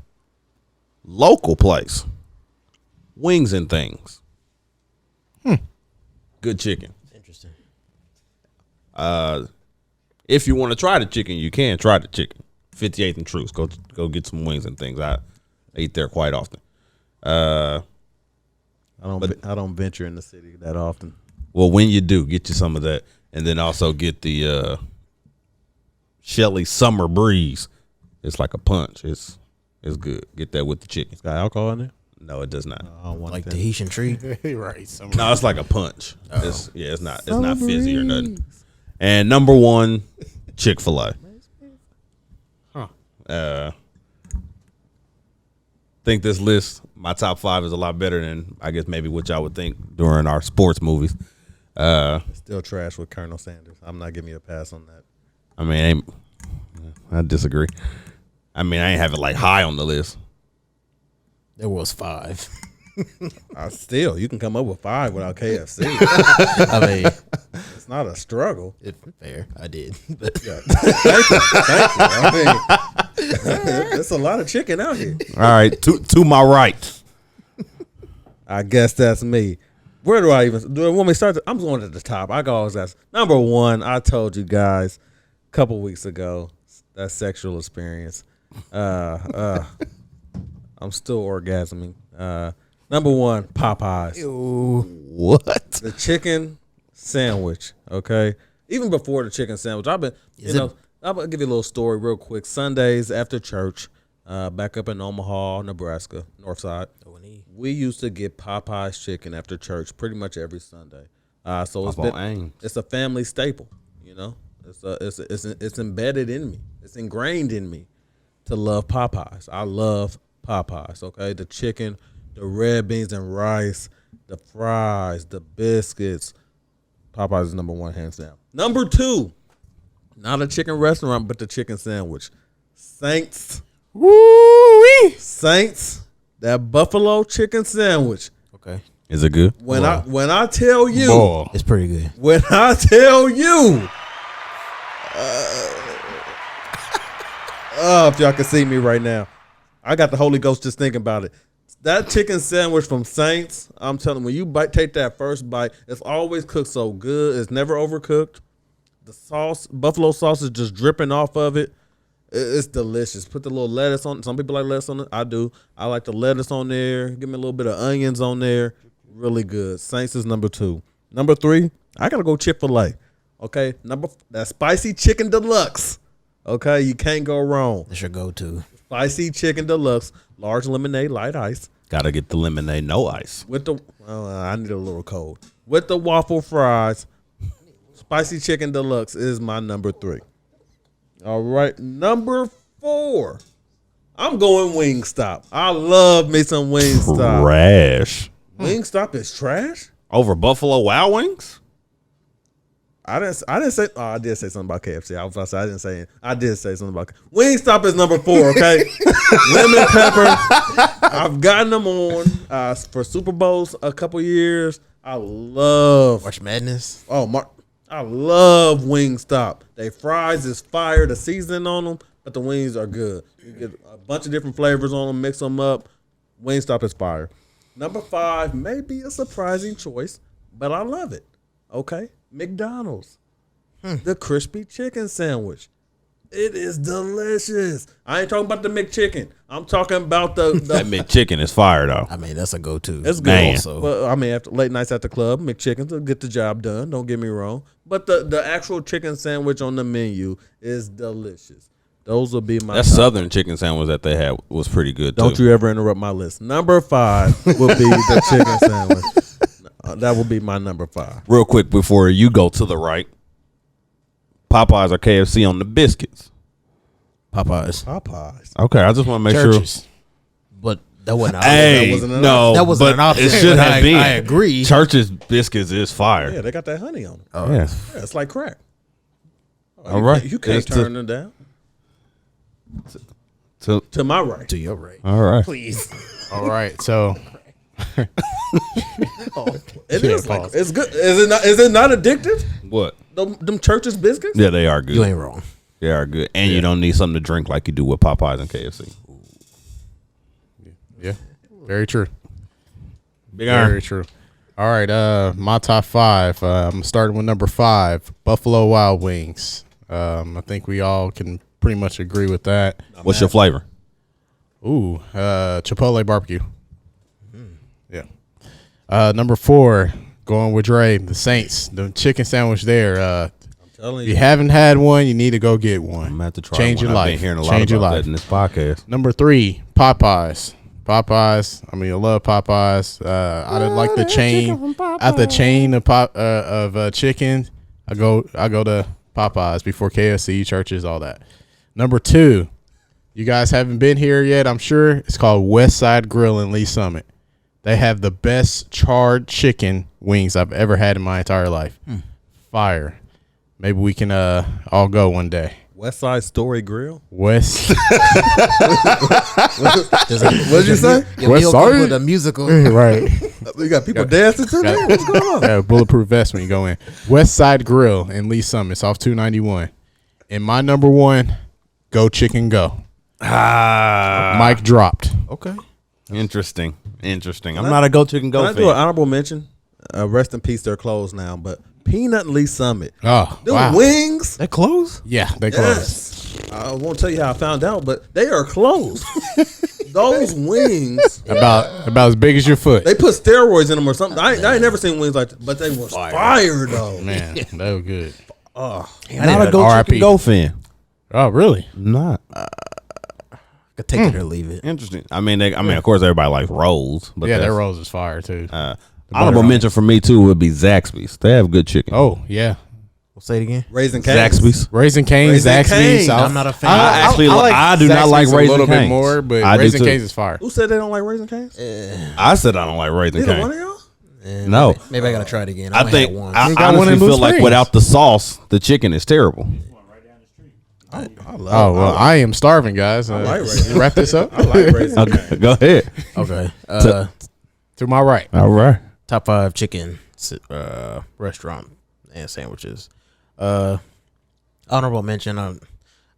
local place, Wings and Things. Good chicken. Interesting. If you want to try the chicken, you can try the chicken. 58th and Truce. Go get some Wings and Things. I eat there quite often. I don't venture in the city that often. Well, when you do, get you some of that, and then also get the Shelly Summer Breeze. It's like a punch. It's good. Get that with the chicken. It's got alcohol in there. No, it does not. I don't want Like that. Tahitian treat. Right. No, it's like a punch. It's not fizzy or nothing. And number 1, Chick-fil-A. Think this list, my top 5 is a lot better than I guess maybe what y'all would think during our sports movies. Still trash with Colonel Sanders. I'm not giving you a pass on that. I mean, I disagree. I mean, I ain't have it like high on the list. There was 5. Still, you can come up with 5 without KFC. I mean, It's not a struggle. fair. I did. But Yeah. Thank you. I mean, there's a lot of chicken out here. All right, to my right. I guess that's me. Where do I even do? I want me to start? I'm going at the top. I can always ask. Number 1, I told you guys a couple weeks ago that sexual experience. I'm still orgasming. Number 1, Popeyes. What? The chicken sandwich. Okay. Even before the chicken sandwich, I've been. I'll give you a little story real quick. Sundays after church, back up in Omaha, Nebraska, North Side. We used to get Popeye's chicken after church pretty much every Sunday. So it's a family staple. You know, it's embedded in me. It's ingrained in me to love Popeyes. I love Popeyes. Okay, the chicken, the red beans and rice, the fries, the biscuits. Popeyes is number 1, hands down. Number 2, not a chicken restaurant, but the chicken sandwich. Saints. Woo-wee. Saints That buffalo chicken sandwich. Okay, Is it good? When I tell you, Boy. it's pretty good. when I tell you, if y'all can see me right now, I got the Holy Ghost just thinking about it. That chicken sandwich from Saints, I'm telling you, when you take that first bite, it's always cooked so good. It's never overcooked. The sauce, buffalo sauce, is just dripping off of it. It's delicious. Put the little lettuce on. Some people like lettuce on it. I do. I like the lettuce on there. Give me a little bit of onions on there. Really good. Saints is number 2. Number 3, I gotta go Chick-fil-A. Okay, that spicy chicken deluxe. Okay, you can't go wrong. That's your go-to. Spicy chicken deluxe, large lemonade, light ice. Gotta get the lemonade, no ice. With the I need a little cold. With the waffle fries, spicy chicken deluxe is my number 3. All right, number 4. I'm going Wingstop. I love me some Wingstop. Trash. Wingstop is trash? Over Buffalo Wild Wings? I didn't say. Oh, I did say something about KFC. I was about to say I didn't say it. I did say something about Wingstop is number 4. Okay, lemon pepper. I've gotten them on for Super Bowls a couple years. I love March Madness. I love Wingstop. They fries is fire. The seasoning on them, but the wings are good. You get a bunch of different flavors on them. Mix them up. Wingstop is fire. Number 5 may be a surprising choice, but I love it. Okay. McDonald's, the crispy chicken sandwich. It is delicious. I ain't talking about the McChicken. I'm talking about That McChicken is fire though. I mean, that's a go-to. It's good. Man. Also, but I mean, after late nights at the club, McChickens will get the job done. Don't get me wrong. But the actual chicken sandwich on the menu is delicious. Those will be my. That Southern chicken sandwich that they had was pretty good too. Don't you ever interrupt my list. Number 5 will be the chicken sandwich. That will be my number 5. Real quick before you go to the right, Popeyes or KFC on the biscuits? Popeyes. Okay, I just want to make Churches. But that wasn't. Hey, wasn't an no, that wasn't but an option. it should have been. I agree. Church's biscuits is fire. Yeah, they got that honey on it. Oh, Yeah. Yeah, it's like crack. All right. You can't It's turn it down. To my right. to your right. All right. Please. All right, so It Yeah, is like pause. it's good. Is it not addictive? What? Them Church's biscuits? Yeah, they are good. You ain't wrong. They are good, and you don't need something to drink like you do with Popeyes and KFC. yeah, very true. Big Iron. Very true. All right, my top 5. I'm starting with number 5, Buffalo Wild Wings. I think we all can pretty much agree with that. What's your flavor? Ooh, Chipotle barbecue. Yeah. Number 4, going with Dre, the Saints, the chicken sandwich there. I'm telling If you haven't had one, you need to go get one. I'm gonna have to try. Change one. your I've life. been hearing a lot Change your about life. that in this podcast. Number 3, Popeyes. I mean, I love Popeyes. I didn't like the chain. At the chain of chicken, I go to Popeyes before KFC, Churches, all that. Number 2, you guys haven't been here yet, I'm sure. It's called West Side Grill in Lee Summit. They have the best charred chicken wings I've ever had in my entire life. Fire. Maybe we can all go one day. West Side Story Grill. West. What'd you say? West Side? With a musical. Right. You got people dancing to that? What's going on? Yeah, bulletproof vest when you go in. West Side Grill in Lee Summit. It's off 291. And my number 1, Go Chicken Go. Mike dropped. Okay. Interesting. I'm not a go chicken Can go I do an fan. honorable mention? Rest in peace. They're closed now, but Peanut and Lee Summit. Oh, Them wow. wings. That close? Yeah, they closed. Yes. I won't tell you how I found out, but they are closed. Those wings. About as big as your foot. They put steroids in them or something. I ain't never seen wings like that, but they were fire though. Man, they were good. Not a go RIP. chicken go fan. Oh, really? Not Could take it or leave it. interesting. I mean, of course, everybody likes rolls, but Yeah, their that's- rolls is fire, too. Honorable mention for me too would be Zaxby's. They have good chicken. Oh, yeah. We'll say it again. Raising Cane's. Zaxby's. Raising Cane's, Raising Zaxby's. Cane's. I'm not a fan. I do not like Zaxby's Raising a little Cane's. bit more, but I do Raising too. Cane's is fire. Who said they don't like Raising Cane's? I said I don't like Raising Neither one of Cane's. y'all? No. Maybe I gotta try it again. I only think had one. I You got one honestly in Blue feel like Springs. without the sauce, the chicken is terrible. What? Oh well, I am starving, guys. like raisin. Wrap this up. I like raisin. Okay, go ahead. Okay. To my right. All right. Top 5 chicken restaurant and sandwiches. Honorable mention.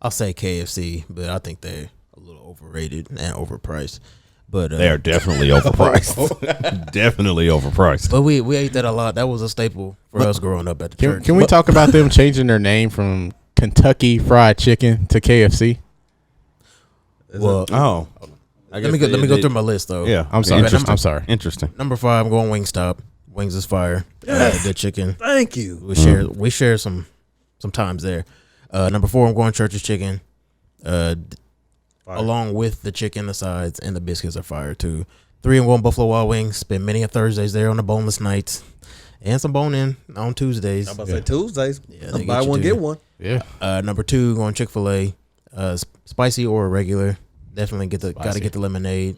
I'll say KFC, but I think they're a little overrated and overpriced. But They are definitely overpriced. Definitely overpriced. But we ate that a lot. That was a staple for us growing up at the church. Can we talk about them changing their name from Kentucky Fried Chicken to KFC? Well, Oh. let me go through my list though. Yeah. I'm sorry. Interesting. I'm sorry. Interesting. Number 5, I'm going Wingstop. Wings is fire. Good chicken. Thank you. We share some times there. Number 4, I'm going Church's Chicken. Along with the chicken, the sides, and the biscuits are fire too. 3, I'm going Buffalo Wild Wings. Spend many of Thursdays there on the boneless nights, and some bone-in on Tuesdays. I'm about to say Tuesdays. Yeah, they Buy get you one, too. get one. Yeah. Number 2, going Chick-fil-A. Spicy or regular. Definitely gotta get the lemonade.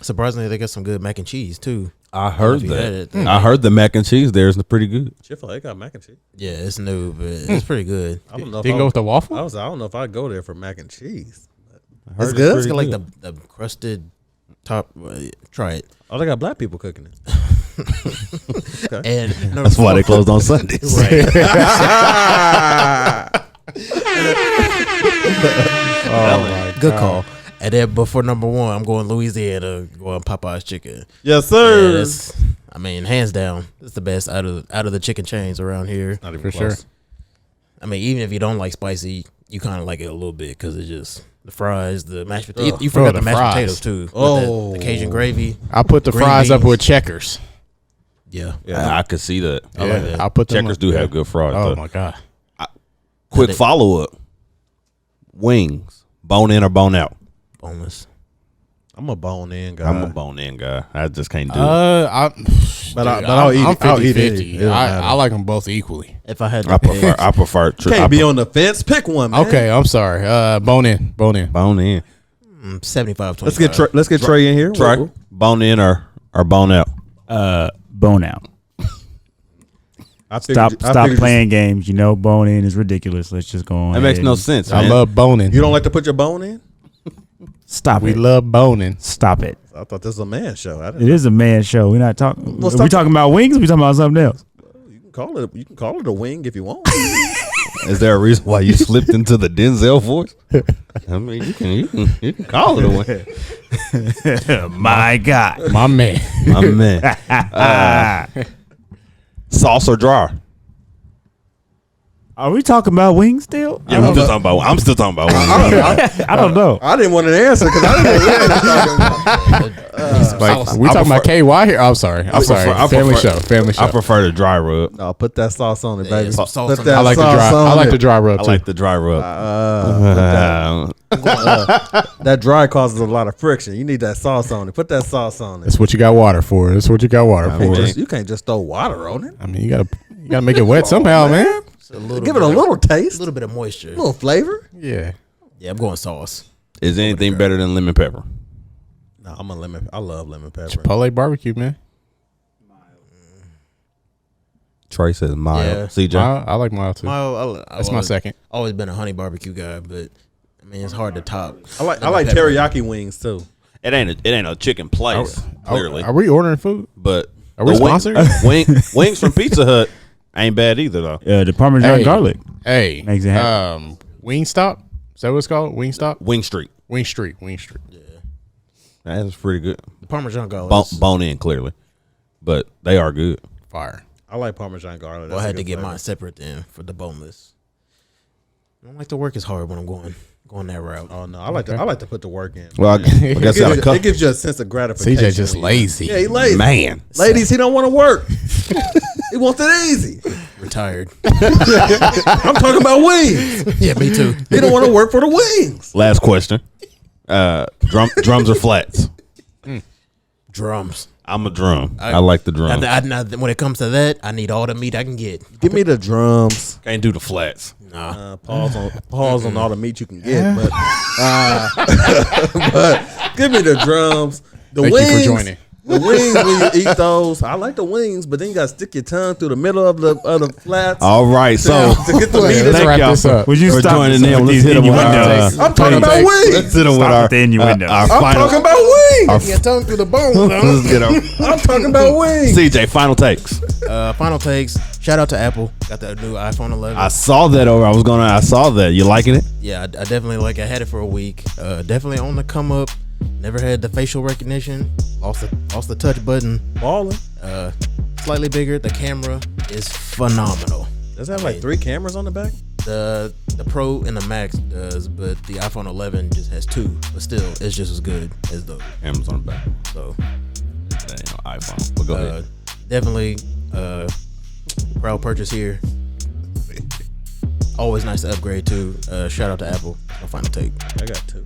Surprisingly, they got some good mac and cheese too. I heard if you had that. it. I heard the mac and cheese there is pretty good. Chick-fil-A got mac and cheese. Yeah, it's new, but it's pretty good. I don't know. Didn't go with the waffle? I don't know if I'd go there for mac and cheese. I heard It's good? It's pretty got like the crusted top. Try it. Oh, they got black people cooking it. And That's why they closed on Sundays. Good call. And then before number 1, I'm going Louisiana, going Popeye's Chicken. Yes, Yeah, sir. that's, I mean, hands down, it's the best out of the chicken chains around here. Not even For close. sure. I mean, even if you don't like spicy, you kind of like it a little bit because it's just the fries, the mashed potatoes. You forgot the the mashed fries. potatoes too. Oh. The Cajun gravy. I put the Green fries up beans. with Checkers. Yeah. I could see that. I like that. I'll put them Checkers up. do have good fries. Oh though. my god. Quick follow up. Wings, bone in or bone out? Boneless. I'm a bone in guy. I'm a bone in guy. I just can't do it. I'll eat it. I'll eat it. 50-50. It don't matter. I like them both equally. If I had I to pick, prefer. Can't be on the fence. Pick one, man. Okay, I'm sorry. Bone in. Bone in. bone in. 75, 25. Let's get Trey in here. Try bone in or bone out. Bone out. I figured Stop playing games. You know, bone in is ridiculous. Let's just go on. That makes ahead no and sense. I Man. love boning. You don't like to put your bone in? Stop We it. love boning. Stop it. I thought this was a man show. I It didn't is a man show. We're not talking. Well, Are we stop- talking about wings? Or we talking about something else? You can call it a wing if you want. Is there a reason why you slipped into the Denzel voice? I mean, you can call it a win. My God. My man. My man. Sauce or dry? Are we talking about wings still? Yeah, I'm still talking about wings. I don't know. I didn't want an answer because I didn't know what you were talking about. We talking about KY here? I'm sorry. I'm sorry. I Family prefer- show. Family show. I prefer the dry rub. No, put that sauce on it, baby. some sauce Put on that it. I like the sauce dry. on I like it. the dry rub I too. like the dry rub. That dry causes a lot of friction. You need that sauce on it. Put that sauce on it. That's what you got water for. That's what you got water for. You can't just throw water on it. I mean, you gotta make it wet somehow, man. Give it a little taste, a little bit of moisture. a little flavor. Yeah. Yeah, I'm going sauce. Is anything better than lemon pepper? No, I'm a lemon. I love lemon pepper. Chipotle barbecue, man. Trey says mild. Yeah. CJ? I like mild too. That's my second. Always been a honey barbecue guy, but I mean it's hard to top. I like lemon pepper. teriyaki wings too. It ain't a chicken place, clearly. Are we ordering food? But Are we the sponsored? Wings from Pizza Hut ain't bad either though. The Parmesan garlic. Hey. Makes it happen. Wingstop? Is that what it's called? Wingstop? Wing Street. Wing Street. Wing Street. That's pretty good. The Parmesan garlic. Bone in clearly, but they are good. Fire. I like Parmesan garlic. Well, I That's a had to good get flavor. mine separate then for the boneless. I don't like to work as hard when I'm going that route. Oh no, I like to put the work in. Well, I guess It gives you a sense of gratification. CJ just lazy. Yeah, he lazy. man. Ladies, he don't want to work. He wants it easy. Retired. I'm talking about wings. Yeah, me too. He don't want to work for the wings. Last question. Drums or flats? Drums. I'm a drum. I like the drum. When it comes to that, I need all the meat I can get. Give me the drums. Can't do the flats. Nah. Pause on all the meat you can get, but give me the drums. The Thank wings. you for joining. The wings, when you eat those, I like the wings, but then you got to stick your tongue through the middle of the flats. All right, so to get the meat in Let's it. wrap y'all this up. Would you for stop joining with in. Let's hit them with innuendos? I'm talking about let's wings. hit them with Stop our with the innuendos. our I'm final. talking about wings. Your tongue through the bone. Let's get them. I'm talking about wings. CJ, final takes. Final takes. Shout out to Apple. Got that new iPhone 11. I saw that over. I saw that. You liking it? Yeah, I definitely like. I had it for a week. Definitely on the come up. Never had the facial recognition. Lost the touch button. Balling. Slightly bigger. The camera is phenomenal. Does it have like 3 cameras on the back? The Pro and the Max does, but the iPhone 11 just has 2. But still, it's just as good as those. Amazon back. So That ain't no iPhone. But go ahead. definitely proud purchase here. Always nice to upgrade too. Shout out to Apple. My final take. I got 2.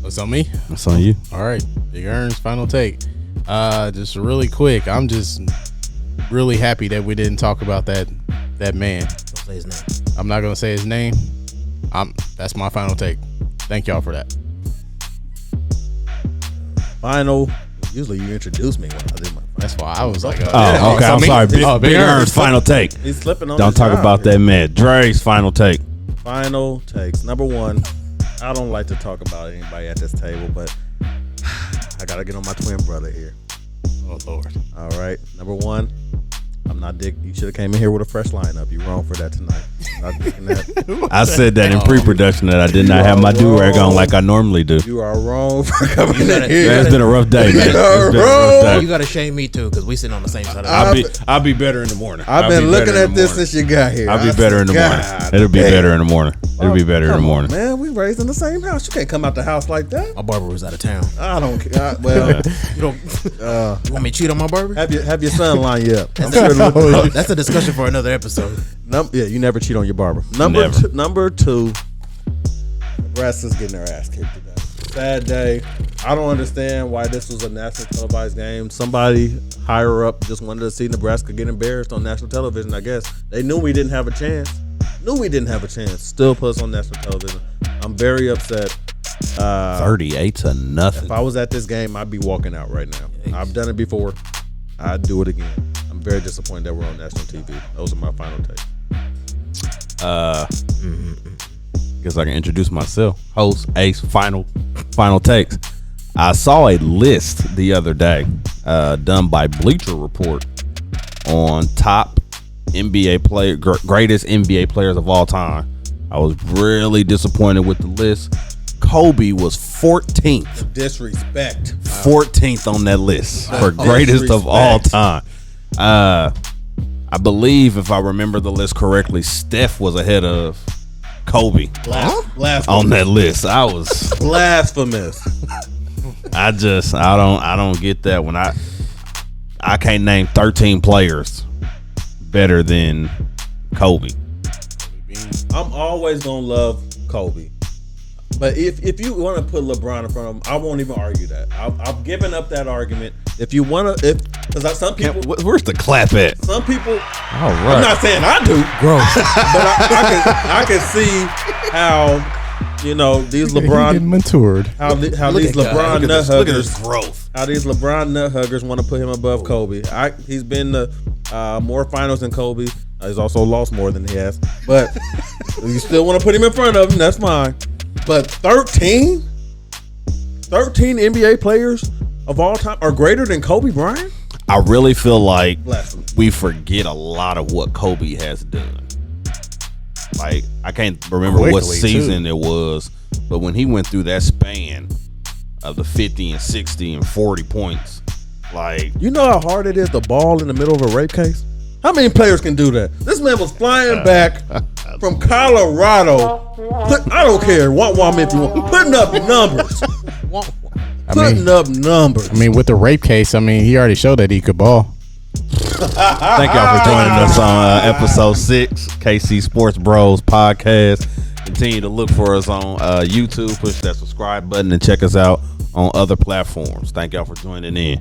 What's on me? That's on you. All right, Big Ern's final take. Just really quick. I'm just really happy that we didn't talk about that man. Don't say his name. I'm not gonna say his name. That's my final take. Thank y'all for that. Final. Usually you introduce me when I do my. That's why I was like, Oh, okay. I'm sorry. Big Ern's final take. He's slipping on. Don't his talk job about here. that man. Dre's final take. Final takes. Number 1, I don't like to talk about anybody at this table, but I gotta get on my twin brother here. oh Lord. All right. Number 1, I'm not dick. You should have came in here with a fresh lineup. You wrong for that tonight. Not digging that. I said that in pre-production that I did not have my do-rag on like I normally do. You are wrong for coming in gotta- here. Yeah, it's been a rough day, man. It's been a rough You day. gotta shame me too, because we sitting on the same side of the I'll be better in the morning. I've been looking at this since you got here. I'll I be better in the said, morning. God It'll be damn. better in the morning. It'll be better in the Come on, morning. man, we raised in the same house. You can't come out the house like that. My barber was out of town. I don't care. Well, You don't you want me to cheat on my barber? have your son line you up. I'm sure That's a discussion for another episode. yeah, you never cheat on your barber. Never. Number two, Nebraska's getting their ass kicked today. Sad day. I don't understand why this was a national televised game. Somebody higher up just wanted to see Nebraska get embarrassed on national television, I guess. They knew we didn't have a chance. Still put us on national television. I'm very upset. 38-0. If I was at this game, I'd be walking out right now. I've done it before. I'd do it again. I'm very disappointed that we're on national TV. Those are my final takes. Guess I can introduce myself. Host, Ace, final takes. I saw a list the other day done by Bleacher Report on top NBA player, greatest NBA players of all time. I was really disappointed with the list. Kobe was 14th. Disrespect. 14th on that list for greatest of all time. I believe, if I remember the list correctly, Steph was ahead of Kobe Blasphemous. on that list. I was, Blasphemous. I don't get that when I can't name 13 players better than Kobe. I'm always gonna love Kobe, but if you want to put LeBron in front of him, I won't even argue that. I've given up that argument. If you want to, because some people, Where's the clap at? some people. All I'm right. not saying I do, Gross. but I can see how these Getting LeBron matured. how these at LeBron Look nut at this huggers. growth. How these LeBron nut huggers want to put him above Kobe. He's been to more finals than Kobe. He's also lost more than he has. But you still want to put him in front of him, that's fine. But 13 NBA players of all time are greater than Kobe Bryant? I really feel like Blasphemy. we forget a lot of what Kobe has done. Like, I can't remember what Quickly, season it was, but when he went through that span of the 50 and 60 and 40 points, like, You know how hard it is to ball in the middle of a rape case? How many players can do that? This man was flying back from Colorado. I don't care. Want if you want. Putting up numbers. Putting up numbers. I mean, with the rape case, he already showed that he could ball. thank y'all for joining us on episode 6, KC Sports Bros podcast. Continue to look for us on YouTube. Push that subscribe button and check us out on other platforms. Thank y'all for joining in.